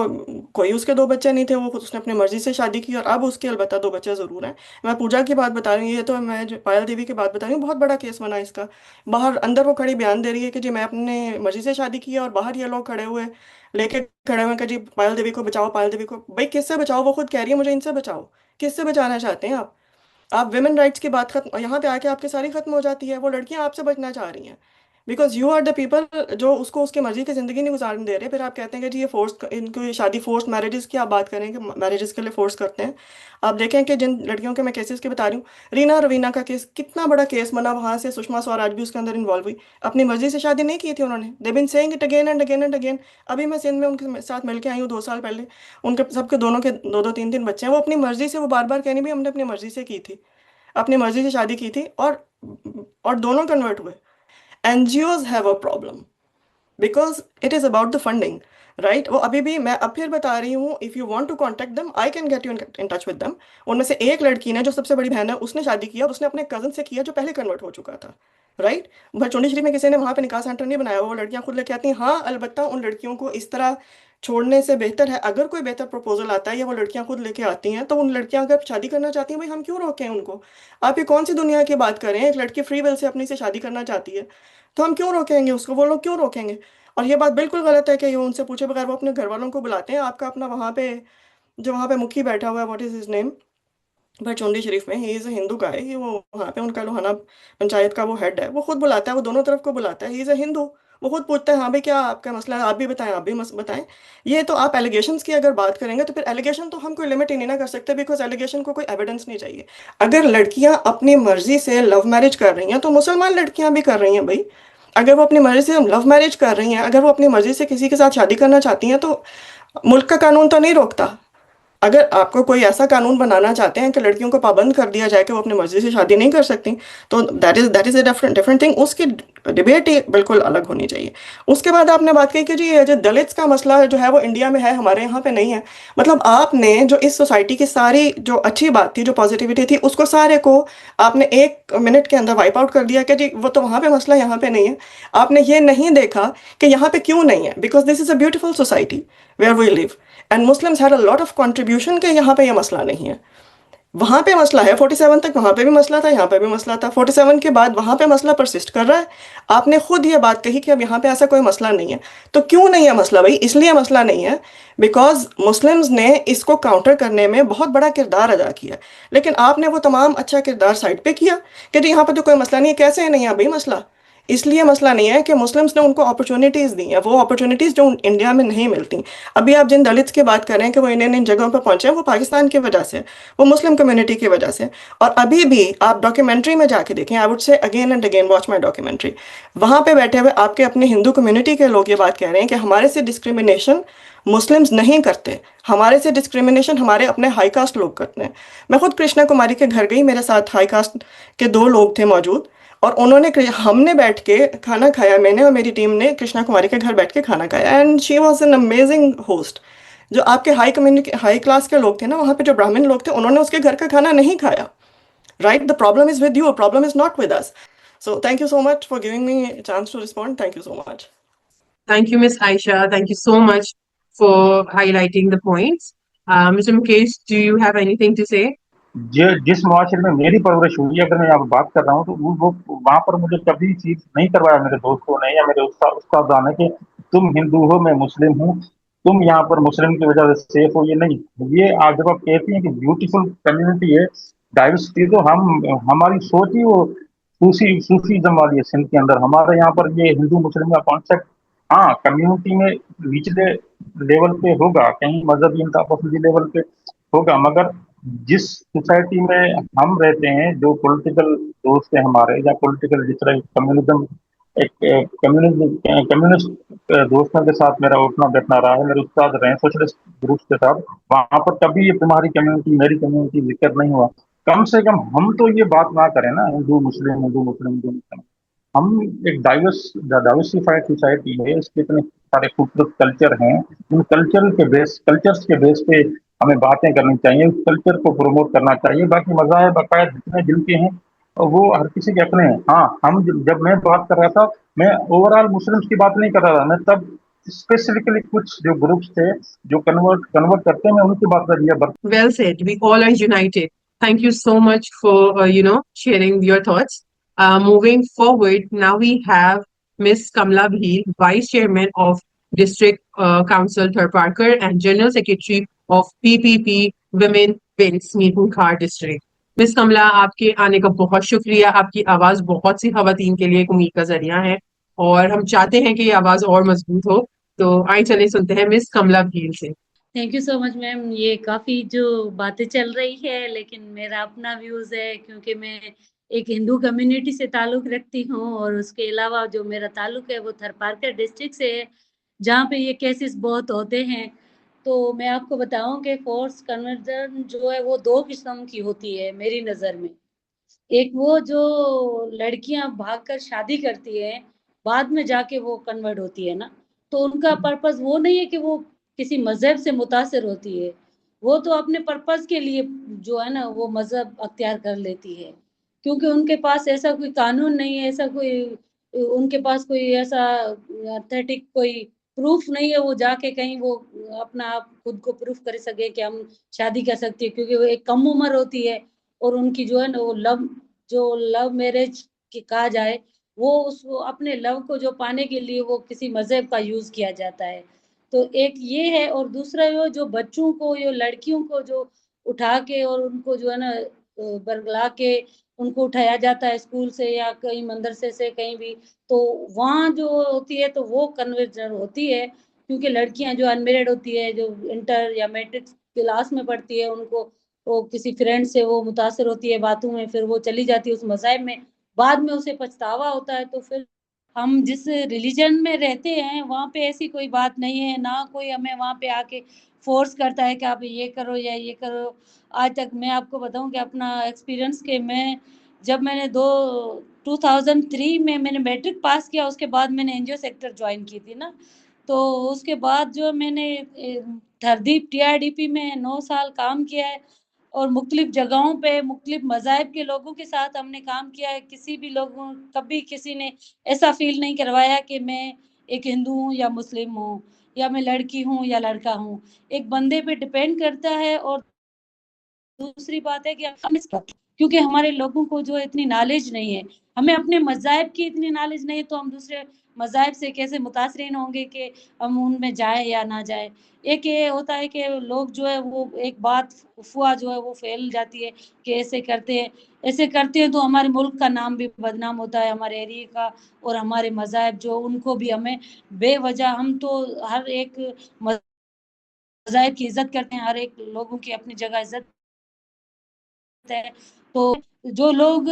कोई उसके 2 बच्चे नहीं थे, वो खुद उसने अपनी मर्जी से शादी की, और अब उसके अलबत्ता 2 बच्चे ज़रूर हैं। मैं पूजा की बात बता रही हूँ, ये तो मैं जो पायल देवी की बात बता रही हूँ, बहुत बड़ा केस बना इसका। बाहर अंदर वो खड़ी बयान दे रही है कि जी मैं अपने मर्जी से शादी की है, और बाहर ये लोग खड़े हुए लेके खड़े हुए कि जी पायल देवी को बचाओ, पायल देवी को। भाई किससे बचाओ? वो खुद कह रही है मुझे इनसे बचाओ। किससे बचाना चाहते हैं आप विमेन राइट्स की बात खत्म, यहाँ पे आके आपकी सारी खत्म हो जाती है। वो लड़कियां आपसे बचना चाह रही हैं because you are the people जो उसको उसकी मर्जी की जिंदगी नहीं गुजारने दे रहे। फिर आप कहते हैं कि जी ये फोर्स, इनको ये शादी फोर्स मैरिजेस की आप बात करें कि मैरिजेस के लिए फोर्स करते हैं। आप देखें कि जिन लड़कियों के मैं केसेस की बता रही हूँ, रीना रवीना का केस कितना बड़ा केस बना, वहां से सुषमा स्वराज भी उसके अंदर इन्वॉल्व हुई, अपनी मर्जी से शादी नहीं की थी उन्होंने। They been saying it again and again and again. अभी मैं सिंध में उनके साथ मिलकर आई हूँ 2 साल पहले, उनके सबके दोनों के 2-2 3-3 बच्चे हैं। वो अपनी मर्जी से, वो बार बार कहनी भी हमने अपनी मर्जी से की थी, अपनी मर्जी से शादी की थी, और दोनों कन्वर्ट हुए। NGOs have a problem because it is about the funding, right? वो अभी भी, मैं अब फिर बता रही हूँ, if you want to contact them, I can get you in touch with them. उनमें से एक लड़की ने, जो सबसे बड़ी बहन है, उसने शादी किया और उसने अपने कजन से किया जो पहले कन्वर्ट हो चुका था, राइट? भरचुंडी शरीफ में किसी ने वहाँ पे निकाह सेंटर नहीं बनाया, वो लड़कियां खुद लेके आती हैं। हाँ, अलबत्ता उन लड़कियों को इस तरह छोड़ने से बेहतर है, अगर कोई बेहतर प्रपोजल आता है या वो लड़कियां खुद लेके आती हैं, तो उन लड़कियां अगर शादी करना चाहती हैं, भाई हम क्यों रोकें उनको? आप ये कौन सी दुनिया की बात कर रहे हैं? एक लड़की फ्री विल से अपनी से शादी करना चाहती है तो हम क्यों रोकेंगे उसको? वो लोग क्यों रोकेंगे? और ये बात बिल्कुल गलत है कि ये उनसे पूछे बगैर वो अपने घर वालों को बुलाते हैं। आपका अपना वहाँ पे, जो वहाँ पे मुखी बैठा हुआ है, व्हाट इज हिज नेम, भरचुंडी शरीफ में, ही इज़ अ हिंदू गाय, ये वो वहाँ पे उनका लोहाना पंचायत का वो हेड है, वो खुद बुलाता है, वो दोनों तरफ को बुलाता है, ही इज़ अ हिंदू। वो खुद पूछता है हाँ भाई क्या आपका मसला है, आप भी बताएं, आप भी बताएं। ये तो आप एलिगेशंस की अगर बात करेंगे तो फिर एलिगेशन तो हम कोई लिमिट ही नहीं ना कर सकते, बिकॉज एलिगेशन को कोई एविडेंस नहीं चाहिए। अगर लड़कियां अपनी मर्जी से लव मैरिज कर रही हैं तो मुसलमान लड़कियां भी कर रही हैं भाई। अगर वो अपनी मर्जी से लव मैरिज कर रही हैं, अगर वो अपनी मर्जी से किसी के साथ शादी करना चाहती हैं, तो मुल्क का कानून तो नहीं रोकता। अगर आपको कोई ऐसा कानून बनाना चाहते हैं कि लड़कियों को पाबंद कर दिया जाए कि वो अपनी मर्जी से शादी नहीं कर सकती, तो that is a different thing. उसकी डिबेट ही बिल्कुल अलग होनी चाहिए। उसके बाद आपने बात कही कि जी ये जो दलित्स का मसला जो है वो इंडिया में है, हमारे यहाँ पे नहीं है। मतलब आपने जो इस सोसाइटी की सारी जो अच्छी बात थी, जो पॉजिटिविटी थी, उसको सारे को आपने 1 मिनट के अंदर वाइप आउट कर दिया कि जी वो तो वहाँ पे मसला, यहाँ पे नहीं है। आपने ये नहीं देखा कि यहाँ पे क्यों नहीं है, because this is a beautiful society where we live and Muslims had a lot of contribution के यहाँ पे ये मसला नहीं है। वहां पे मसला है, 47 तक वहां पे भी मसला था, यहाँ पे भी मसला था, 47 के बाद वहां पे मसला परसिस्ट कर रहा है। आपने खुद ये बात कही कि अब यहाँ पे ऐसा कोई मसला नहीं है, तो क्यों नहीं है मसला भाई? इसलिए मसला नहीं है बिकॉज मुस्लिम्स ने इसको काउंटर करने में बहुत बड़ा किरदार अदा किया, लेकिन आपने वो तमाम अच्छा किरदार साइड पे किया कि जी यहाँ पे तो कोई मसला नहीं है। कैसे नहीं है भाई मसला? इसलिए मसला नहीं है कि मुस्लिम्स ने उनको अपॉर्चुनिटीज़ दी हैं, वो अपॉर्चुनिटीज़ जो इंडिया में नहीं मिलती। अभी आप जिन दलित्स की बात कर रहे हैं कि वो इन जगहों पर पहुंचे हैं, वो पाकिस्तान की वजह से, वो मुस्लिम कम्युनिटी की वजह से। और अभी भी आप डॉक्यूमेंट्री में जाके देखें, I would say again and again watch my documentary, वहाँ पे बैठे हुए आपके अपने हिंदू कम्युनिटी के लोग ये बात कह रहे हैं कि हमारे से डिस्क्रिमिनेशन मुस्लिम्स नहीं करते, हमारे से डिस्क्रिमिनेशन हमारे अपने हाई कास्ट लोग करते हैं। मैं खुद कृष्णा कुमारी के घर गई, मेरे साथ हाई कास्ट के 2 लोग थे मौजूद, और हमने बैठ के खाना खाया, मैंने और मेरी टीम ने कृष्णा कुमारी के घर बैठ के खाना खाया, and she was an amazing host. जो आपके हाई क्लास के लोग थे ना, वहाँ पे जो ब्राह्मण लोग थे, उन्होंने उसके घर का खाना नहीं खाया, right? The problem is with you, problem is not with us. So thank you so much for giving me a chance to respond. Thank you so much. Thank you, Miss Aisha. Thank you so much for highlighting the points. Mr. Mukesh, do you have anything to say? जिस मुआशरे में मेरी परवरिश हुई, अगर मैं यहाँ पे बात कर रहा हूँ, तो वो वहाँ पर मुझे कभी चीज नहीं करवाया मेरे दोस्तों ने या मेरे उस्ताद ने कि तुम हिंदू हो, मैं मुस्लिम हूँ, तुम यहाँ पर मुस्लिम की वजह से सेफ हो। ये नहीं, ये आप जब आप कहती हैं कि ब्यूटीफुल कम्युनिटी है, डाइवर्सिटी, तो हमारी सोच ही वो सूफीज़्म वाली है। सिंध के अंदर हमारे यहाँ पर ये हिंदू मुस्लिम का कॉन्सेप्ट, हाँ, कम्युनिटी में निचले लेवल पे होगा, कहीं मजहबी इंतहापसंदी लेवल पे होगा, मगर जिस सोसाइटी में हम रहते हैं, जो पॉलिटिकल दोस्त हैं हमारे, या पॉलिटिकल जिस तरह कम्युनिज्म, एक कम्युनिस्ट दोस्तों के साथ मेरा उठना बैठना रहा है, मेरे उस्ताद रहे हैं सोशलिस्ट ग्रुप के साथ, वहां पर कभी ये तुम्हारी कम्युनिटी मेरी कम्युनिटी जिक्र नहीं हुआ। कम से कम हम तो ये बात ना करें ना, हिंदू मुस्लिम हिंदू मुस्लिम हिंदू मुस्लिम। हम एक डाइवर्सिफाइड सोसाइटी है, इसके इतने सारे खूबसूरत कल्चर हैं, उन कल्चर्स के बेस पे हमें बातें करनी चाहिए, उस कल्चर को प्रमोट करना चाहिए। बाकी मज़ाहिब बाकायद जितने दिल के हैं वो हर किसी के अपने हैं। हाँ, हम जब मैं बात कर रहा था, मैं ओवरऑल मुस्लिम्स की बात नहीं कर रहा था, मैं तब स्पेसिफिकली कुछ जो ग्रुप्स थे जो कन्वर्ट करते हैं, मैं उनकी बात कर रही। Well said. We all are united. Thank you so much for sharing your thoughts. Moving forward, now we have Miss Kamla Bhil, Vice Chairman of District Council Tharparkar and General Secretary of PPP Women Wins Mirpur Khar District. Miss Kamla, आपके आने का बहुत शुक्रिया। आपकी आवाज बहुत सी खवातीन के लिए एक उम्मीद का जरिया है और हम चाहते हैं कि ये आवाज और मजबूत हो। तो आइए चले सुनते हैं मिस कमला भील से। Thank you so much ma'am. ये काफ़ी जो बातें चल रही है, लेकिन मेरा अपना व्यूज़ है, क्योंकि मैं एक हिंदू कम्युनिटी से ताल्लुक़ रखती हूँ और उसके अलावा जो मेरा ताल्लुक़ है वो थरपारकर डिस्ट्रिक्ट से है, जहाँ पे ये केसेस बहुत होते हैं। तो मैं आपको बताऊँ कि फोर्स कन्वर्जन जो है वो 2 किस्म की होती है मेरी नज़र में। एक वो जो लड़कियां भागकर शादी करती हैं, बाद में जाके वो कन्वर्ट होती है ना, तो उनका पर्पस वो नहीं है कि वो किसी मजहब से मुतासिर होती है, वो तो अपने पर्पस के लिए जो है ना वो मजहब अख्तियार कर लेती है, क्योंकि उनके पास ऐसा कोई कानून नहीं है, ऐसा कोई उनके पास कोई ऐसा अथेंटिक कोई प्रूफ नहीं है, वो जाके कहीं वो अपना आप खुद को प्रूफ कर सके कि हम शादी कर सकते हैं, क्योंकि वो एक कम उम्र होती है और उनकी जो है ना वो लव मैरिज कहा जाए, वो उसको अपने लव को जो पाने के लिए वो किसी मजहब का यूज किया जाता है। तो एक ये है, और दूसरा वो जो बच्चों को, ये लड़कियों को जो उठा के और उनको जो है ना बरगला के उनको उठाया जाता है स्कूल से या कहीं मदरसे से कहीं भी, तो वहाँ जो होती है तो वो कन्वर्जन होती है, क्योंकि लड़कियां जो अनमेरिड होती है, जो इंटर या मैट्रिक क्लास में पढ़ती है, उनको वो किसी फ्रेंड से वो मुतासर होती है बातों में, फिर वो चली जाती है उस मज़हब में, बाद में उसे पछतावा होता है। तो फिर हम जिस रिलीजन में रहते हैं वहाँ पे ऐसी कोई बात नहीं है, ना कोई हमें वहाँ पे आके फोर्स करता है कि आप ये करो या ये करो। आज तक मैं आपको बताऊं कि अपना एक्सपीरियंस के मैं जब मैंने 2003 में मैंने मैट्रिक पास किया, उसके बाद मैंने एनजीओ सेक्टर ज्वाइन की थी ना, तो उसके बाद जो मैंने थरदीप टीआरडीपी में 9 साल काम किया है और मुख्तलिफ जगहों पे मुख्तलिफ मज़ाहिब के लोगों के साथ हमने काम किया है। किसी भी लोगों कभी किसी ने ऐसा फील नहीं करवाया कि मैं एक हिंदू हूँ या मुस्लिम हूँ या मैं लड़की हूँ या लड़का हूँ। एक बंदे पे डिपेंड करता है, और दूसरी बात है कि क्योंकि हमारे लोगों को जो इतनी नॉलेज नहीं है, हमें अपने मज़ाहिब की इतनी नॉलेज नहीं है, तो हम दूसरे मज़ाहिब से कैसे मुतासरीन होंगे कि हम उनमें जाएं या ना जाएं। एक ये होता है कि लोग जो है वो एक बात अफवाह जो है वो फैल जाती है कि ऐसे करते हैं तो हमारे मुल्क का नाम भी बदनाम होता है, हमारे एरिया का, और हमारे मज़ाहिब जो उनको भी हमें बेवजह, हम तो हर एक मज़ाहिब की इज्जत करते हैं, हर एक लोगों की अपनी जगह इज्जत है। तो जो लोग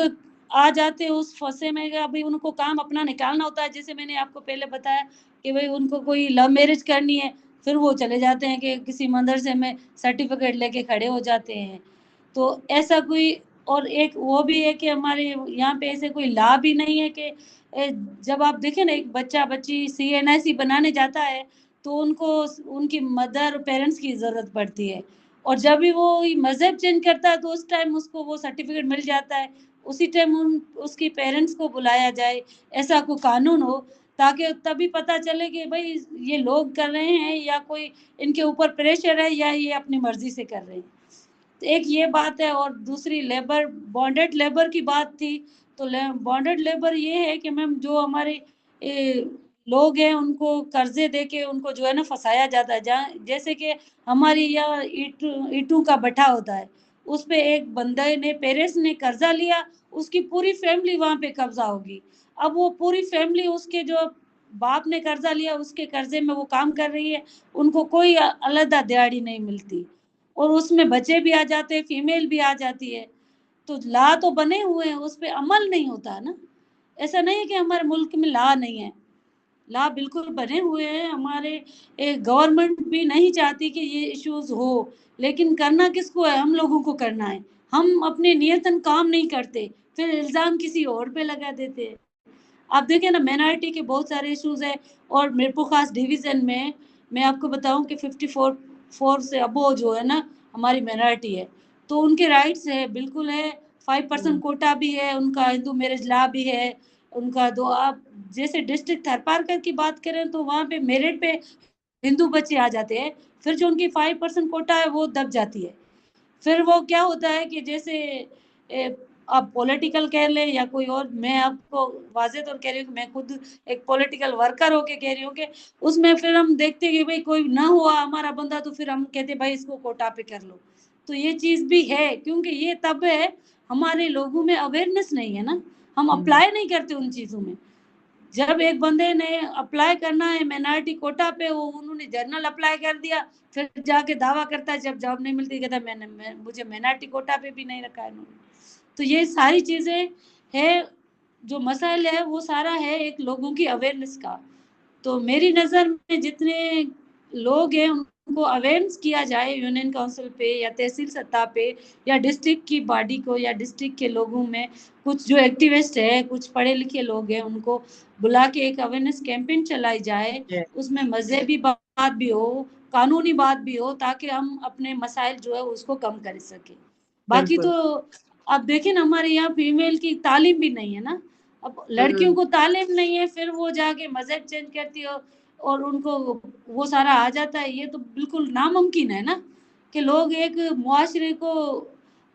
आ जाते हैं उस फंसे में, अभी उनको काम अपना निकालना होता है, जैसे मैंने आपको पहले बताया कि भाई उनको कोई लव मैरिज करनी है, फिर वो चले जाते हैं कि किसी मदरसे में सर्टिफिकेट लेके खड़े हो जाते हैं। तो ऐसा कोई, और एक वो भी है कि हमारे यहाँ पे ऐसे कोई लॉ भी नहीं है कि जब आप देखें ना एक बच्चा बच्ची CNIC बनाने जाता है तो उनको उनकी मदर पेरेंट्स की ज़रूरत पड़ती है, اور جب بھی وہ مذہب چینج کرتا ہے تو اس ٹائم اس کو وہ سرٹیفکیٹ مل جاتا ہے, اسی ٹائم اس کی پیرنٹس کو بلایا جائے, ایسا کوئی قانون ہو تاکہ تبھی پتہ چلے کہ بھائی یہ لوگ کر رہے ہیں یا کوئی ان کے اوپر پریشر ہے یا یہ اپنی مرضی سے کر رہے ہیں. تو ایک یہ بات ہے. اور دوسری لیبر, بانڈڈ لیبر کی بات تھی, تو بانڈڈ لیبر یہ ہے کہ میم جو ہمارے لوگ ہیں ان کو قرضے دے کے ان کو جو ہے نا پھنسایا جاتا ہے, جیسے کہ ہماری یہاں اینٹوں کا بٹھا ہوتا ہے, اس پہ ایک بندے نے پیرنٹس نے قرضہ لیا, اس کی پوری فیملی وہاں پہ قبضہ ہوگی. اب وہ پوری فیملی اس کے جو باپ نے قرضہ لیا اس کے قرضے میں وہ کام کر رہی ہے, ان کو کوئی علیحدہ دیہڑی نہیں ملتی, اور اس میں بچے بھی آ جاتے ہیں, فیمیل بھی آ جاتی ہے. تو لا تو بنے ہوئے ہیں, اس پہ عمل نہیں ہوتا نا. ایسا نہیں ہے کہ ہمارے ملک میں لا نہیں ہے, لا بالکل بنے ہوئے ہیں. ہمارے گورنمنٹ بھی نہیں چاہتی کہ یہ ایشوز ہو, لیکن کرنا کس کو ہے؟ ہم لوگوں کو کرنا ہے. ہم اپنے نیتاً کام نہیں کرتے, پھر الزام کسی اور پہ لگا دیتے ہیں. آپ دیکھیں نا مینارٹی کے بہت سارے ایشوز ہیں, اور میرپور خاص ڈویژن میں آپ کو بتاؤں کہ 54 سے ابو جو ہے نا ہماری مینارٹی ہے, تو ان کے رائٹس ہے بالکل ہے. 5% کوٹا بھی ہے ان کا, ہندو میرج لا بھی ہے ان کا. دو آپ جیسے ڈسٹرکٹ تھرپارکر کی بات کریں تو وہاں پہ میرٹ پہ ہندو بچے آ جاتے ہیں, پھر جو ان کی 5% کوٹا ہے وہ دب جاتی ہے. پھر وہ کیا ہوتا ہے کہ جیسے آپ پولیٹیکل کہہ لیں یا کوئی اور, میں آپ کو واضح طور کہہ رہی ہوں کہ میں خود ایک پولیٹیکل ورکر ہو کے کہہ رہی ہوں کہ اس میں پھر ہم دیکھتے کہ بھائی کوئی نہ ہوا ہمارا بندہ تو پھر ہم کہتے بھائی اس کو کوٹا پہ کر لو. تو یہ چیز بھی ہے, کیونکہ یہ تب ہے ہمارے لوگوں میں اویئرنیس نہیں ہے نا, ہم اپلائی نہیں کرتے ان چیزوں میں. جب ایک بندے نے اپلائی کرنا ہے مینارٹی کوٹا پہ, وہ انہوں نے جرنل اپلائی کر دیا, پھر جا کے دعویٰ کرتا ہے جب جاب نہیں ملتی کہتا ہے مجھے مینارٹی کوٹا پہ بھی نہیں رکھا ہے انہوں نے. تو یہ ساری چیزیں ہے, جو مسائل ہے وہ سارا ہے ایک لوگوں کی اویئرنیس کا. تو میری نظر میں جتنے لوگ ہیں ان کو اویئرنس کیا جائے یونین کونسل پہ یا تحصیل سطح پہ یا ڈسٹرکٹ کی باڈی کو یا ڈسٹرکٹ کے لوگوں میں, کچھ جو ایکٹیوسٹ ہے, کچھ پڑھے لکھے لوگ ہیں, ان کو بلا کے ایک اویئرنیس کیمپین چلائی جائے. اس میں مذہبی بات بھی ہو, قانونی بات بھی ہو, تاکہ ہم اپنے مسائل جو ہے اس کو کم کر سکیں. باقی تو اب دیکھیں نا ہمارے یہاں فیمیل کی تعلیم بھی نہیں ہے نا, اب لڑکیوں کو تعلیم نہیں ہے, پھر وہ جا کے مذہب چینج کرتی ہو اور ان کو وہ سارا آ جاتا ہے. یہ تو بالکل ناممکن ہے نا کہ لوگ ایک معاشرے کو,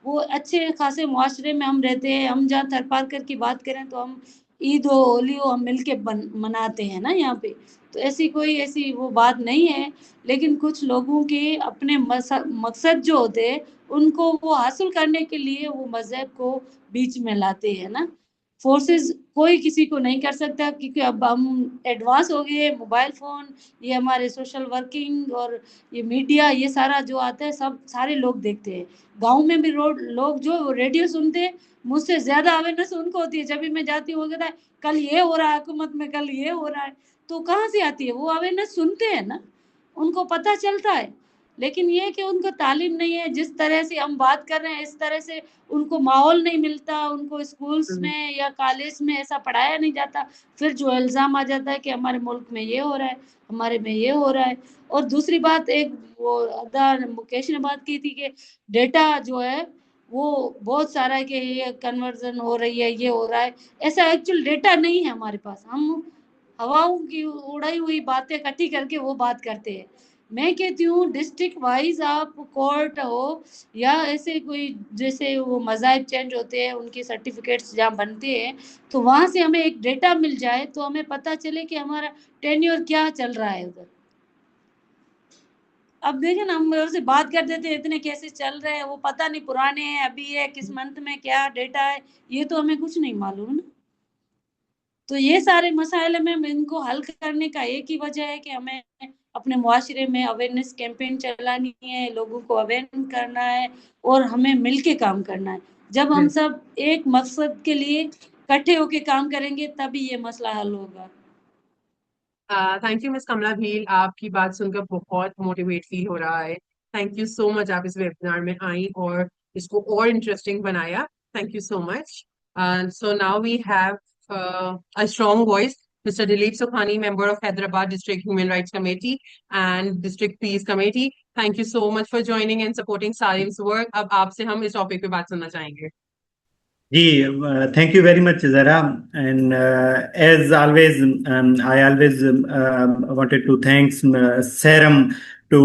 وہ اچھے خاصے معاشرے میں ہم رہتے ہیں. ہم جہاں تھرپارکر کی بات کریں تو ہم عید و ہولی ہم مل کے مناتے ہیں نا یہاں پہ, تو ایسی وہ بات نہیں ہے. لیکن کچھ لوگوں کے اپنے مقصد جو ہوتے ہیں ان کو وہ حاصل کرنے کے لیے وہ مذہب کو بیچ میں لاتے ہیں نا. فورسز کوئی کسی کو نہیں کر سکتا, کیونکہ اب ہم ایڈوانس ہو گئے, موبائل فون, یہ ہمارے سوشل ورکنگ اور یہ میڈیا, یہ سارا جو آتا ہے سب سارے لوگ دیکھتے ہیں. گاؤں میں بھی لوگ جو ریڈیو سنتے ہیں مجھ سے زیادہ اویئرنیس ان کو ہوتی ہے. جب بھی میں جاتی ہوں کہتا ہے کل یہ ہو رہا ہے حکومت میں, کل یہ ہو رہا ہے, تو کہاں سے آتی ہے وہ اویئرنیس؟ سنتے ہیں نا, ان کو پتہ چلتا ہے. لیکن یہ کہ ان کو تعلیم نہیں ہے, جس طرح سے ہم بات کر رہے ہیں اس طرح سے ان کو ماحول نہیں ملتا, ان کو اسکولس میں یا کالج میں ایسا پڑھایا نہیں جاتا. پھر جو الزام آ جاتا ہے کہ ہمارے ملک میں یہ ہو رہا ہے, ہمارے میں یہ ہو رہا ہے. اور دوسری بات, ایک وہ مکیش نے بات کی تھی کہ ڈیٹا جو ہے وہ بہت سارا ہے کہ یہ کنورژن ہو رہی ہے, یہ ہو رہا ہے. ایسا ایکچوئل ڈیٹا نہیں ہے ہمارے پاس, ہم ہواؤں کی اڑائی ہوئی باتیں اکٹھی کر کے وہ بات کرتے ہیں. میں کہتی ہوں ڈسٹرکٹ وائز آپ کورٹ ہو یا ایسے کوئی جیسے وہ مذاہب چینج ہوتے ہیں ان کی سرٹیفکیٹس جہاں بنتے ہیں, تو وہاں سے ہمیں ایک ڈیٹا مل جائے تو ہمیں پتہ چلے کہ ہمارا ٹینیور کیا چل رہا ہے ادھر. اب دیکھیں نا ہم سے بات کر دیتے اتنے کیسز چل رہے ہیں, وہ پتہ نہیں پرانے ہیں ابھی ہے کس منتھ میں کیا ڈیٹا ہے, یہ تو ہمیں کچھ نہیں معلوم نا. تو یہ سارے مسائل میں ان کو حل کرنے کا ایک ہی وجہ ہے کہ ہمیں اپنے معاشرے میں اویئرنیس کیمپین چلانی ہے, لوگوں کو اویئر کرنا ہے اور ہمیں مل کے کام کرنا ہے. جب ہم سب ایک مقصد کے لیے اکٹھے ہو کے کام کریں گے تبھی یہ مسئلہ حل ہوگا. تھینک یو مس کملا بھیل, آپ کی بات سن کر بہت موٹیویٹ فیل ہو رہا ہے. تھینک یو سو مچ, آپ اس ویبینار میں آئیں اور اس کو اور انٹرسٹنگ بنایا. Thank you so much. So now we have a strong voice, Mr. Dilip Sukhani, member of Hyderabad District Human Rights Committee and District Peace Committee. Thank you so much for joining and supporting Salim's work. अब आपसे हम इस topic पे बात सुनना चाहेंगे. जी, thank you very much, Zara. And as always, I always wanted to thank Serum to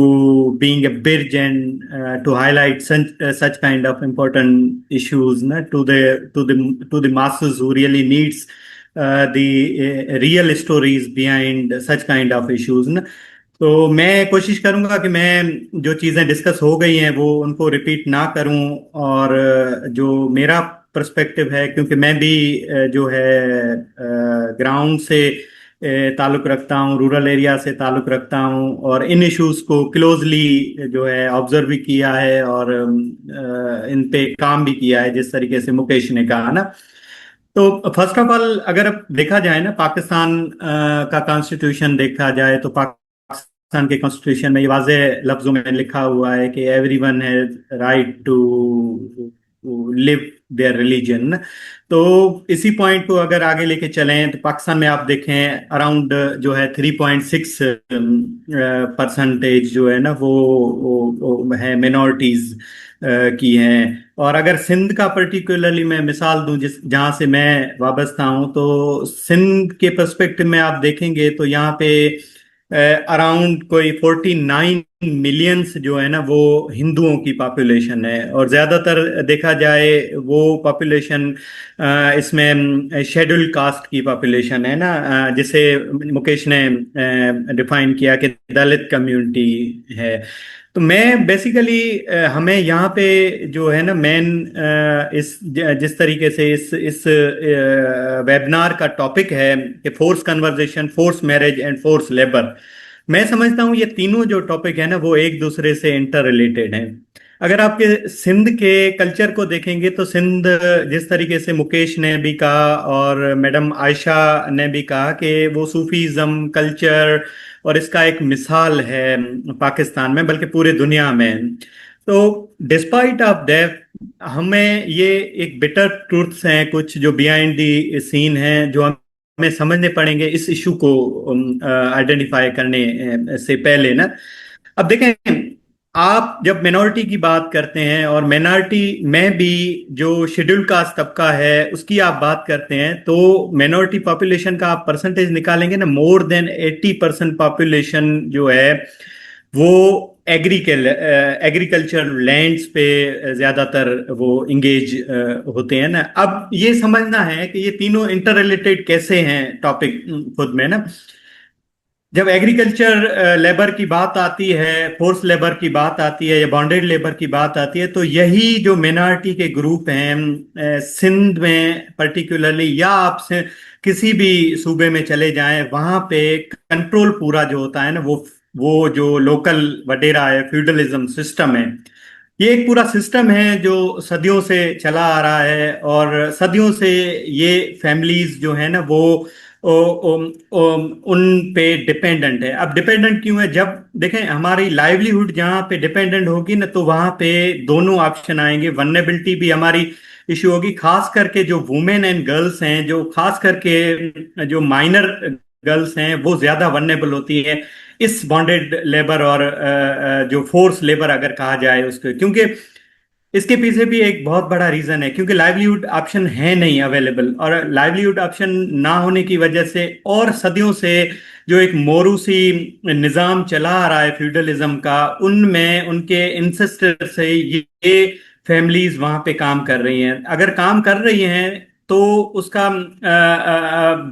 being a bridge and to highlight such kind of important issues to the masses who really needs the real stories behind such kind of issues. तो मैं कोशिश करूंगा कि मैं जो चीज़ें discuss हो गई हैं वो उनको रिपीट ना करूं, और जो मेरा पर्सपेक्टिव है, क्योंकि मैं भी जो है ग्राउंड से ताल्लुक़ रखता हूं, रूरल एरिया से ताल्लुक़ रखता हूं, और इन इश्यूज को क्लोजली जो है ऑब्जर्व भी किया है और इन पे काम भी किया है, जिस तरीके से मुकेश ने कहा ना. तो फर्स्ट ऑफ ऑल अगर अब देखा जाए ना, पाकिस्तान का कॉन्स्टिट्यूशन देखा जाए तो पाकिस्तान के कॉन्स्टिट्यूशन में ये वाज़ेह लफ्जों में लिखा हुआ है कि everyone has right to live their religion. तो इसी पॉइंट को अगर आगे लेके चलें तो पाकिस्तान में आप देखें अराउंड जो है 3.6 परसेंटेज जो है ना वो है मिनॉरिटीज की हैं. और अगर सिंध का पर्टिकुलरली मैं मिसाल दूं जहां से मैं वाबस्ता हूं, तो सिंध के पर्सपेक्टिव में आप देखेंगे तो यहाँ पे अराउंड कोई 49 मिलियंस जो है ना वो हिंदुओं की पॉपुलेशन है, और ज़्यादातर देखा जाए वो पॉपुलेशन इसमें शेड्यूल्ड कास्ट की पॉपुलेशन है ना, जिसे मुकेश ने डिफाइन किया कि दलित कम्युनिटी है. तो मैं बेसिकली हमें यहाँ पे जो है ना मेन इस जिस तरीके से इस वेबिनार का टॉपिक है कि force conversation, force marriage and force labour, मैं समझता हूँ ये तीनों जो टॉपिक है ना वो एक दूसरे से इंटर रिलेटेड हैं. अगर आपके सिंध के कल्चर को देखेंगे तो सिंध, जिस तरीके से मुकेश ने भी कहा और मैडम आयशा ने भी कहा कि वो सूफीज़म कल्चर और इसका एक मिसाल है पाकिस्तान में, बल्कि पूरे दुनिया में. तो डिस्पाइट ऑफ दैट हमें ये एक बिटर ट्रूथ्स हैं कुछ जो बिहाइंड दी सीन हैं, जो हमें समझने पड़ेंगे इस इशू को आइडेंटिफाई करने से पहले ना. अब देखें, आप जब मिनॉरिटी की बात करते हैं और मिनॉरिटी में भी जो शेड्यूल कास्ट तबका है उसकी आप बात करते हैं, तो मिनॉरिटी पॉपुलेशन का आप परसेंटेज निकालेंगे ना, मोर देन 80% पॉपुलेशन जो है वो एग्रीकल्चर लैंड्स पे ज्यादातर वो इंगेज होते हैं ना. अब ये समझना है कि ये तीनों इंटर रिलेटेड कैसे हैं टॉपिक खुद में ना. जब एग्रीकल्चर लेबर की बात आती है, फोर्स लेबर की बात आती है या बॉन्डेड लेबर की बात आती है, तो यही जो मिनॉरिटी के ग्रुप हैं सिंध में पर्टिकुलरली, या आप किसी भी सूबे में चले जाएं, वहां पे कंट्रोल पूरा जो होता है ना वो जो लोकल वडेरा है, फ्यूडलिज्म सिस्टम है, ये एक पूरा सिस्टम है जो सदियों से चला आ रहा है, और सदियों से ये फैमिलीज जो है ना वो उन पे डिपेंडेंट है. अब डिपेंडेंट क्यों है? जब देखें हमारी लाइवलीहुड जहाँ पे डिपेंडेंट होगी ना, तो वहां पे दोनों ऑप्शन आएंगे. वल्नरेबिलिटी भी हमारी इशू होगी, खास करके जो वुमेन एंड गर्ल्स हैं, जो खास करके जो माइनर गर्ल्स हैं वो ज्यादा वल्नरेबल होती है इस बॉन्डेड लेबर और जो फोर्स लेबर अगर कहा जाए उसको, क्योंकि इसके पीछे भी एक बहुत बड़ा रीजन है, क्योंकि लाइवलीहुड ऑप्शन है नहीं अवेलेबल, और लाइवलीहुड ऑप्शन ना होने की वजह से और सदियों से जो एक मोरूसी निज़ाम चला आ रहा है फ्यूडलिज्म का, उनमें उनके इंसेस्टर से ये फैमिलीज वहां पे काम कर रही हैं. अगर काम कर रही हैं तो उसका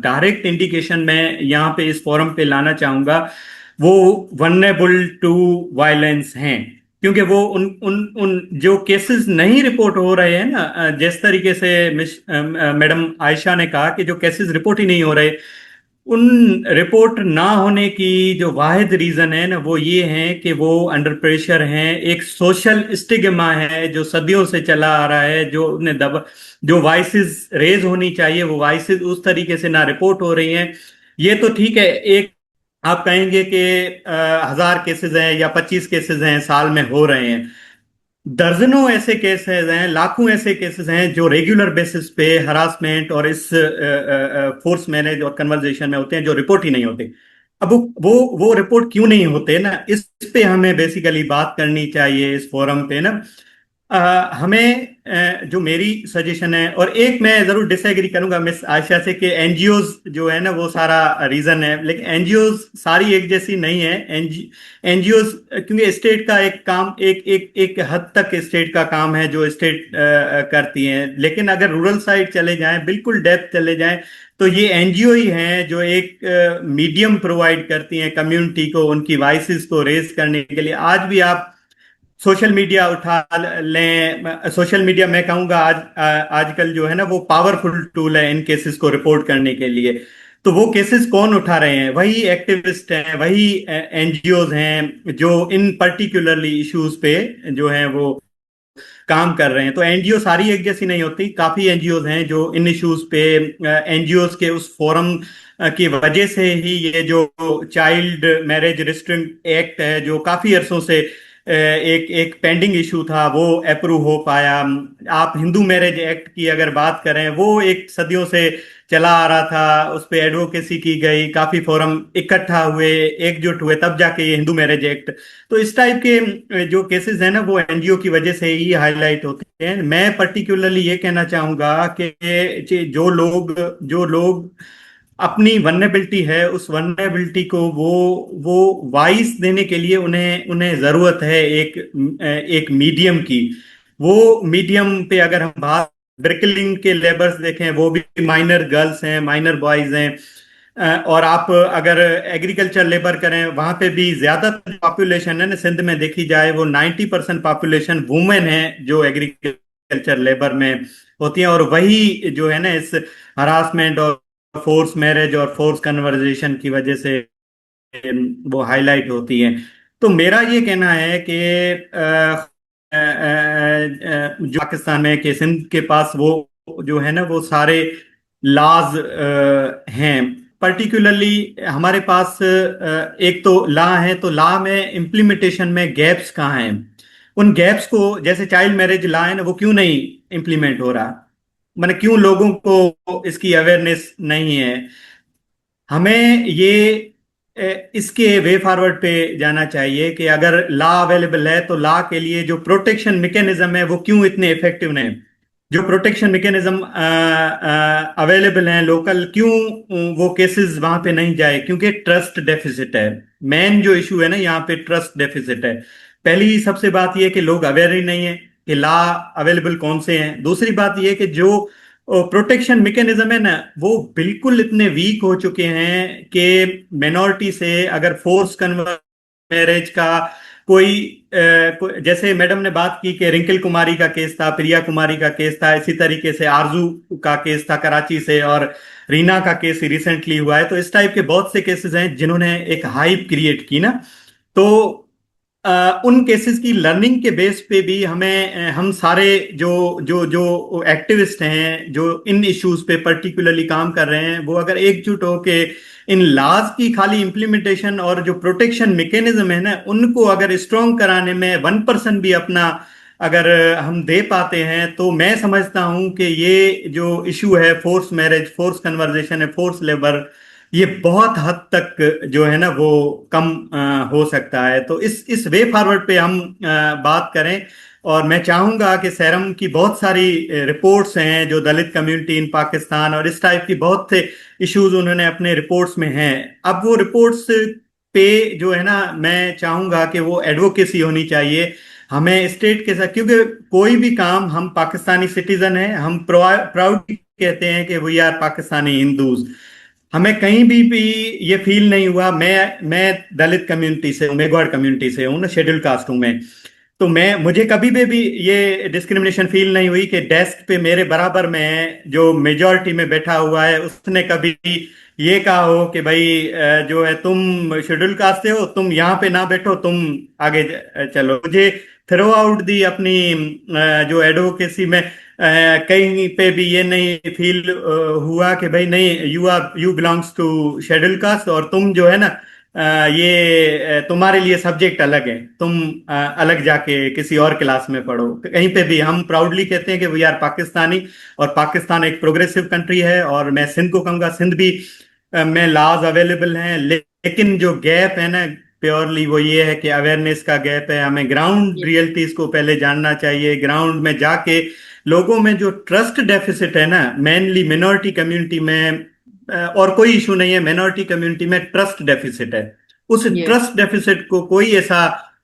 डायरेक्ट इंडिकेशन मैं यहाँ पे इस फोरम पे लाना चाहूंगा, वो वल्नरेबल टू वायलेंस हैं, क्योंकि वो उन जो केसेस नहीं रिपोर्ट हो रहे हैं ना, जिस तरीके से मैडम आयशा ने कहा कि जो केसेस रिपोर्ट ही नहीं हो रहे, उन रिपोर्ट ना होने की जो वाहिद रीजन है ना वो ये है कि वो अंडर प्रेशर हैं. एक सोशल स्टिग्मा है जो सदियों से चला आ रहा है, जो उन्हें जो वॉइसेस रेज होनी चाहिए वो वॉइसेस उस तरीके से ना रिपोर्ट हो रही हैं. ये तो ठीक है, एक आप कहेंगे कि 1000 केसेस हैं या 25 केसेस हैं साल में हो रहे हैं, दर्जनों ऐसे केसेस हैं, लाखों ऐसे केसेस हैं जो रेगुलर बेसिस पे हरासमेंट और इस फोर्स मैनेज और कन्वर्जेशन में होते हैं, जो रिपोर्ट ही नहीं होते. अब वो रिपोर्ट क्यों नहीं होते ना, इस पे हमें बेसिकली बात करनी चाहिए इस फोरम पे ना। हमें जो मेरी सजेशन है, और एक मैं जरूर डिसएग्री करूंगा मिस आयशा से कि एनजीओज जो है ना वो सारा रीजन है, लेकिन एनजीओज सारी एक जैसी नहीं है। एनजीओज क्योंकि स्टेट का एक काम एक हद तक स्टेट का काम है जो स्टेट करती हैं, लेकिन अगर रूरल साइड चले जाएं, बिल्कुल डेप्थ चले जाएं, तो ये एनजीओ ही हैं जो एक मीडियम प्रोवाइड करती हैं कम्युनिटी को, उनकी वॉइसेस को रेज करने के लिए। आज भी आप सोशल मीडिया उठा लें, सोशल मीडिया मैं कहूंगा आजकल जो है ना वो पावरफुल टूल है इन केसेस को रिपोर्ट करने के लिए। तो वो केसेस कौन उठा रहे हैं? वही एक्टिविस्ट हैं, वही एनजीओज हैं जो इन पर्टिकुलरली इश्यूज पे जो है वो काम कर रहे हैं। तो एनजीओ सारी एक जैसी नहीं होती, काफी एनजीओज हैं जो इन इश्यूज पे, एनजीओज के उस फोरम की वजह से ही ये जो चाइल्ड मैरिज रिस्ट्रिक्ट एक्ट है जो काफी अरसों से एक पेंडिंग इशू था वो अप्रूव हो पाया। आप हिंदू मैरिज एक्ट की अगर बात करें, वो एक सदियों से चला आ रहा था, उस पर एडवोकेसी की गई, काफी फोरम इकट्ठा हुए, एकजुट हुए, तब जाके ये हिंदू मैरिज एक्ट। तो इस टाइप के जो केसेस हैं ना वो एनजीओ की वजह से ही हाईलाइट होते हैं। मैं पर्टिकुलरली ये कहना चाहूंगा कि जो लोग अपनी वनरेबिलिटी है, उस वनरेबिलिटी को वो वॉइस देने के लिए उन्हें जरूरत है एक मीडियम की। वो मीडियम पे अगर हम बात ब्रिकलिंग के लेबर्स देखें, वो भी माइनर गर्ल्स हैं, माइनर बॉयज हैं। और आप अगर एग्रीकल्चर लेबर करें, वहां पे भी ज्यादातर पॉपुलेशन है ना सिंध में देखी जाए वो 90% पॉपुलेशन वुमेन है जो एग्रीकल्चर लेबर में होती है, और वही जो है ना इस हरासमेंट और फोर्स मैरिज और फोर्स कन्वर्जेशन की वजह से वो हाईलाइट होती है। तो मेरा ये कहना है कि जो पाकिस्तान में कि सिंध के पास वो जो है ना वो सारे लॉज हैं। पर्टिकुलरली हमारे पास एक तो लॉ है, तो लॉ में इम्प्लीमेंटेशन में गैप्स कहाँ हैं? उन गैप्स को, जैसे चाइल्ड मैरिज लॉ है ना, वो क्यों नहीं इम्प्लीमेंट हो रहा? मतलब क्यों लोगों को इसकी अवेयरनेस नहीं है? हमें ये इसके वे फॉरवर्ड पे जाना चाहिए कि अगर लॉ अवेलेबल है तो लॉ के लिए जो प्रोटेक्शन मैकेनिज्म है वो क्यों इतने इफेक्टिव नहीं? जो प्रोटेक्शन मैकेनिज्म अवेलेबल हैं लोकल, क्यों वो केसेस वहां पे नहीं जाए? क्योंकि ट्रस्ट डेफिसिट है। मेन जो इशू है ना यहाँ पे ट्रस्ट डेफिसिट है। पहली सबसे बात यह है कि लोग अवेयर ही नहीं है कि लॉ अवेलेबल कौन से हैं। दूसरी बात यह है कि जो प्रोटेक्शन मैकेनिज्म है ना वो बिल्कुल इतने वीक हो चुके हैं कि मिनॉरिटी से अगर फोर्स कन्वर्ट मैरिज का जैसे मैडम ने बात की कि रिंकल कुमारी का केस था, प्रिया कुमारी का केस था, इसी तरीके से आरजू का केस था कराची से, और रीना का केस रिसेंटली हुआ है। तो इस टाइप के बहुत से केसेस हैं जिन्होंने एक हाइप क्रिएट की ना। तो उन केसेस की लर्निंग के बेस पे भी हम सारे जो जो जो एक्टिविस्ट हैं जो इन इश्यूज पे पर्टिकुलरली काम कर रहे हैं, वो अगर एकजुट हो के इन लॉज की खाली इम्प्लीमेंटेशन और जो प्रोटेक्शन मैकेनिज्म है ना उनको अगर स्ट्रॉन्ग कराने में 1% भी अपना अगर हम दे पाते हैं, तो मैं समझता हूं कि ये जो इशू है फोर्स मैरिज, फोर्स कन्वर्जेशन है, फोर्स लेबर, ये बहुत हद तक जो है ना वो कम हो सकता है। तो इस वे फॉरवर्ड पे हम बात करें। और मैं चाहूंगा कि सैरम की बहुत सारी रिपोर्ट्स हैं जो दलित कम्युनिटी इन पाकिस्तान और इस टाइप की बहुत से इश्यूज उन्होंने अपने रिपोर्ट्स में हैं। अब वो रिपोर्ट्स पे जो है ना मैं चाहूंगा कि वो एडवोकेसी होनी चाहिए हमें स्टेट के साथ, क्योंकि कोई भी काम, हम पाकिस्तानी सिटीजन हैं, हम प्राउडली कहते हैं कि वी आर पाकिस्तानी हिंदूज। हमें कहीं भी ये फील नहीं हुआ, मैं दलित कम्युनिटी से हूँ, मेघवाड़ कम्युनिटी से हूँ ना, शेड्यूल कास्ट हूँ मैं, तो मुझे कभी भी ये डिस्क्रिमिनेशन फील नहीं हुई कि डेस्क पे मेरे बराबर में जो मेजॉरिटी में बैठा हुआ है उसने कभी ये कहा हो कि भाई जो है तुम शेड्यूल कास्ट से हो, तुम यहाँ पे ना बैठो, तुम आगे चलो। मुझे थ्रू आउट दी अपनी जो एडवोकेसी में कहीं पे भी ये नहीं फील हुआ कि भाई नहीं you belongs to schedule caste और तुम जो है ना ये तुम्हारे लिए सब्जेक्ट अलग है, तुम अलग जाके किसी और क्लास में पढ़ो। कहीं पे भी हम प्राउडली कहते हैं कि वी आर पाकिस्तानी, और पाकिस्तान एक प्रोग्रेसिव कंट्री है। और मैं सिंध को कहूँगा, सिंध भी में लॉज अवेलेबल हैं, लेकिन जो गैप है ना प्योरली वो ये है कि अवेयरनेस का गैप है। हमें ग्राउंड रियलिटीज को पहले जानना चाहिए, ग्राउंड में जाके लोगों में जो ट्रस्ट डेफिसिट है ना, मेनली मिनॉरिटी कम्युनिटी में, और कोई इशू नहीं है, मिनॉरिटी कम्युनिटी में ट्रस्ट डेफिसिट है। उस ट्रस्ट डेफिसिट को कोई ऐसा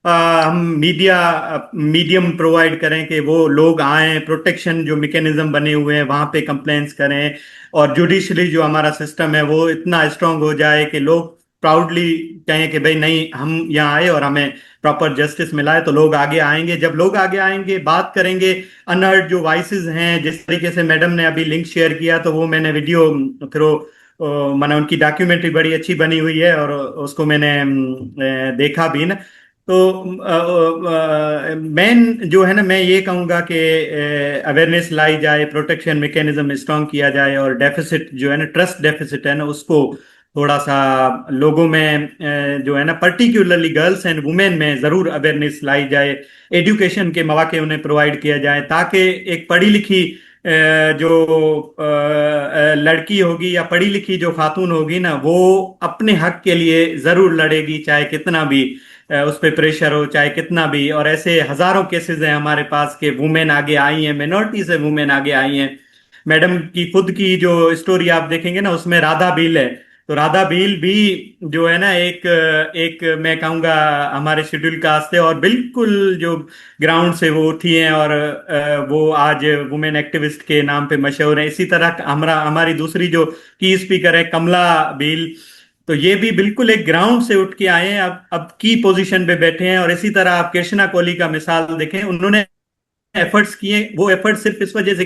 हम मीडियम प्रोवाइड करें कि वो लोग आए, प्रोटेक्शन जो मैकेनिज्म बने हुए हैं वहां पे कंप्लेंट्स करें, और जुडिशरी जो हमारा सिस्टम है वो इतना स्ट्रांग हो जाए कि लोग प्राउडली कहें कि भाई नहीं, हम यहाँ आए और हमें प्रॉपर जस्टिस मिला है, तो लोग आगे आएंगे। जब लोग आगे आएंगे, बात करेंगे, अनहर्ड जो वॉइसेस हैं, जिस तरीके से मैडम ने अभी लिंक शेयर किया, तो वो मैंने वीडियो थ्रू, मैंने उनकी डॉक्यूमेंट्री बड़ी अच्छी बनी हुई है और उसको मैंने देखा भी ना। तो मेन जो है ना, मैं ये कहूँगा कि अवेयरनेस लाई जाए, प्रोटेक्शन मैकेनिज्म स्ट्रांग किया जाए, और डेफिसिट जो है ना, ट्रस्ट डेफिसिट है ना, उसको थोड़ा सा लोगों में जो है ना, पर्टिकुलरली गर्ल्स एंड वुमेन में जरूर अवेयरनेस लाई जाए, एजुकेशन के मौके उन्हें प्रोवाइड किया जाए, ताकि एक पढ़ी लिखी जो लड़की होगी या पढ़ी लिखी जो खातून होगी ना, वो अपने हक के लिए जरूर लड़ेगी, चाहे कितना भी उस पर प्रेशर हो, चाहे कितना भी। और ऐसे हजारों केसेस हैं हमारे पास के वुमेन आगे आई हैं, मिनॉरिटी से वुमेन आगे आई हैं। मैडम की खुद की जो स्टोरी आप देखेंगे ना, उसमें राधा बील है, तो राधा बील भी जो है ना, एक मैं कहूँगा हमारे शेड्यूल कास्ट है, और बिल्कुल जो ग्राउंड से वो उठी हैं, और वो आज वुमेन एक्टिविस्ट के नाम पे मशहूर है। इसी तरह हमारी दूसरी जो की स्पीकर है कमला बील, तो ये भी बिल्कुल एक ग्राउंड से उठ के आए हैं, अब की पोजीशन पे बैठे हैं। और इसी तरह आप कृष्णा कोहली का मिसाल देखें, उन्होंने एफर्ट्स किए, वो एफर्ट्स सिर्फ इस वजह से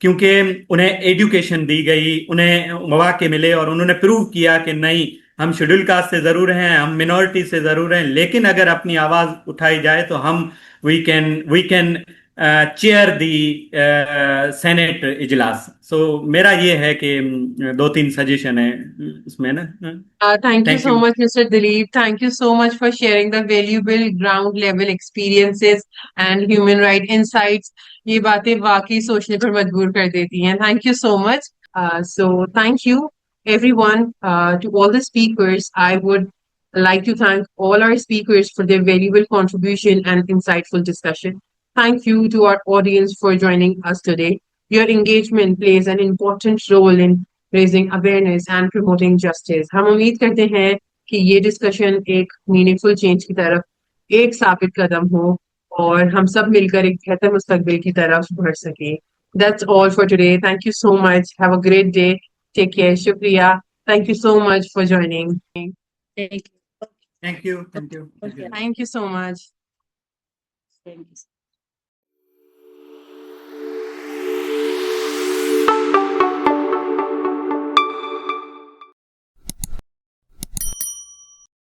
क्योंकि उन्हें एजुकेशन दी गई, उन्हें मौके मिले, और उन्होंने प्रूव किया कि नहीं, हम शेड्यूल कास्ट से जरूर हैं, हम मिनॉरिटी से जरूर हैं, लेकिन अगर अपनी आवाज उठाई जाए तो हम we can chair the senate इजलास। सो मेरा ये है कि दो तीन सजेशन है इसमें ना। Thank you Thank so you. much, Mr. Dilip. Thank you so much for sharing the valuable ground level experiences and human right insights. ये बातें वाकई सोचने पर मजबूर कर देती हैं. Thank you so much. So thank you everyone, to all the speakers. I would like to thank all our speakers for their valuable contribution and insightful discussion. Thank you to our audience for joining us today. Your engagement plays an important role in raising awareness and promoting justice. हम उम्मीद करते हैं कि ये discussion एक meaningful change की तरफ एक साबित कदम हो और हम सब मिलकर एक बेहतर मुस्तकबिल की तरफ बढ़ सके. That's all for today. Thank you so much. Have a great day. Take care. Shukriya. Thank you so much for joining. Thank you. Thank you. Thank you. Okay. Thank you so much. Thank you.